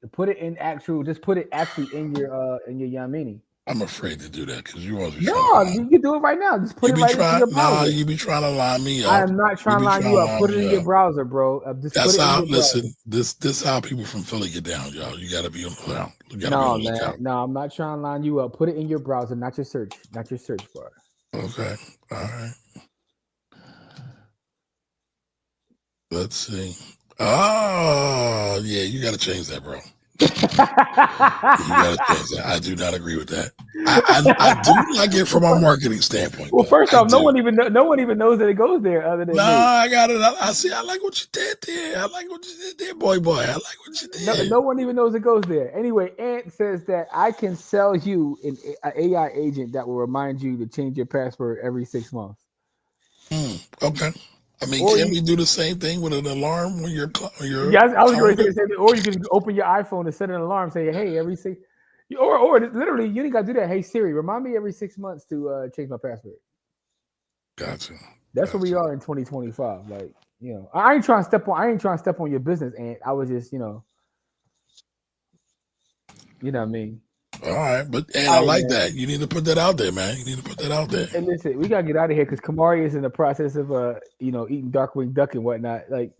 To put it in just put it actually in your Yamini. I'm afraid to do that because you always you can do it right now. Just put it right into your browser. You be trying to line me up. I am not trying to line you up. Put it in your browser, bro. That's how. Listen, this is how people from Philly get down, y'all. You got to be on the lookout. No, man. No, I'm not trying to line you up. Put it in your browser, not your search bar. Okay. All right. Let's see. Oh, yeah. You got to change that, bro. You gotta change that. I do not agree with that. I do like it from a marketing standpoint. Well, first off, no one even knows that it goes there other than me. I got it. I see. I like what you did there. I like what you did there, boy. I like what you did. No one even knows it goes there. Anyway, Ant says that I can sell you an AI agent that will remind you to change your password every 6 months. Okay. I mean, can we do the same thing with an alarm when you're? Yeah, I was going to say the same thing. Or you can open your iPhone and set an alarm, say, "Hey, every 6." Or literally, you ain't got to do that. Hey Siri, remind me every 6 months to change my password. Gotcha. That's where we are in 2025. Like, I ain't trying to step on your business, and I was just, you know what I mean. All right, but I like that. You need to put that out there, man. You need to put that out there. And listen, we gotta get out of here because Kamari is in the process of eating Darkwing Duck and whatnot. Like,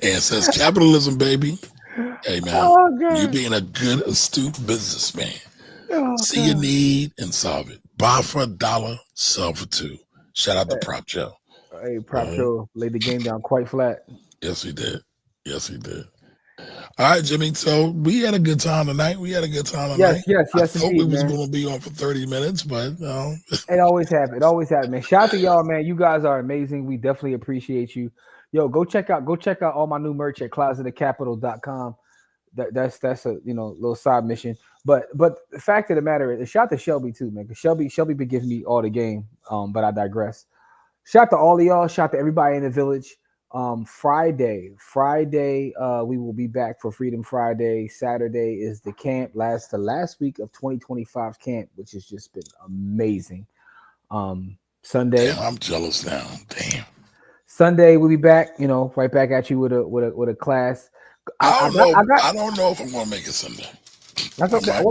and says capitalism, baby. Hey man, you being a good, astute businessman. See your need and solve it. Buy for $1, sell for $2. Shout out to Prop Joe. Hey, Prop Joe laid the game down quite flat. Yes, he did. All right, Jimmy. So we had a good time tonight. Yes, I hope indeed, we was man. going to be on for 30 minutes, but It always happens. man. Shout out to y'all, man. You guys are amazing. We definitely appreciate you. Yo, go check out all my new merch at closetofcapital.com. That's a little side mission. But the fact of the matter is, shout out to Shelby too, man. Because Shelby been giving me all the game. But I digress. Shout out to all of y'all. Shout out to everybody in the village. Friday, we will be back for Freedom Friday. Saturday is the camp, the last week of 2025 camp, which has just been amazing. Sunday, damn, I'm jealous now. Damn. Sunday we'll be back, right back at you with a class. I don't know if I'm gonna make it Sunday. That's okay. I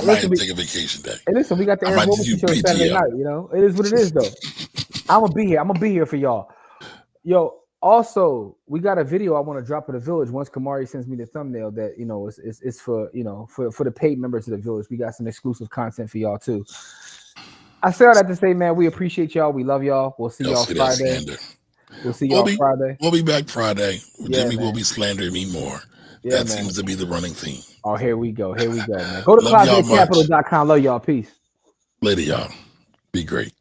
might take a vacation day. Hey, listen, we got the Air Woman show Saturday night. It is what it is, though. I'm gonna be here. I'm gonna be here for y'all. Yo. Also, we got a video I want to drop at the village once Kamari sends me the thumbnail that it's for for the paid members of the village. We got some exclusive content for y'all too. I say all that to say, man, we appreciate y'all. We love y'all. We'll see y'all Friday. We'll see y'all Friday. We'll be back Friday. Jimmy will be slandering me more. Yeah, that seems to be the running theme. Oh, here we go, man. Go to closetcapital.com. Love y'all. Peace. Later, y'all. Be great.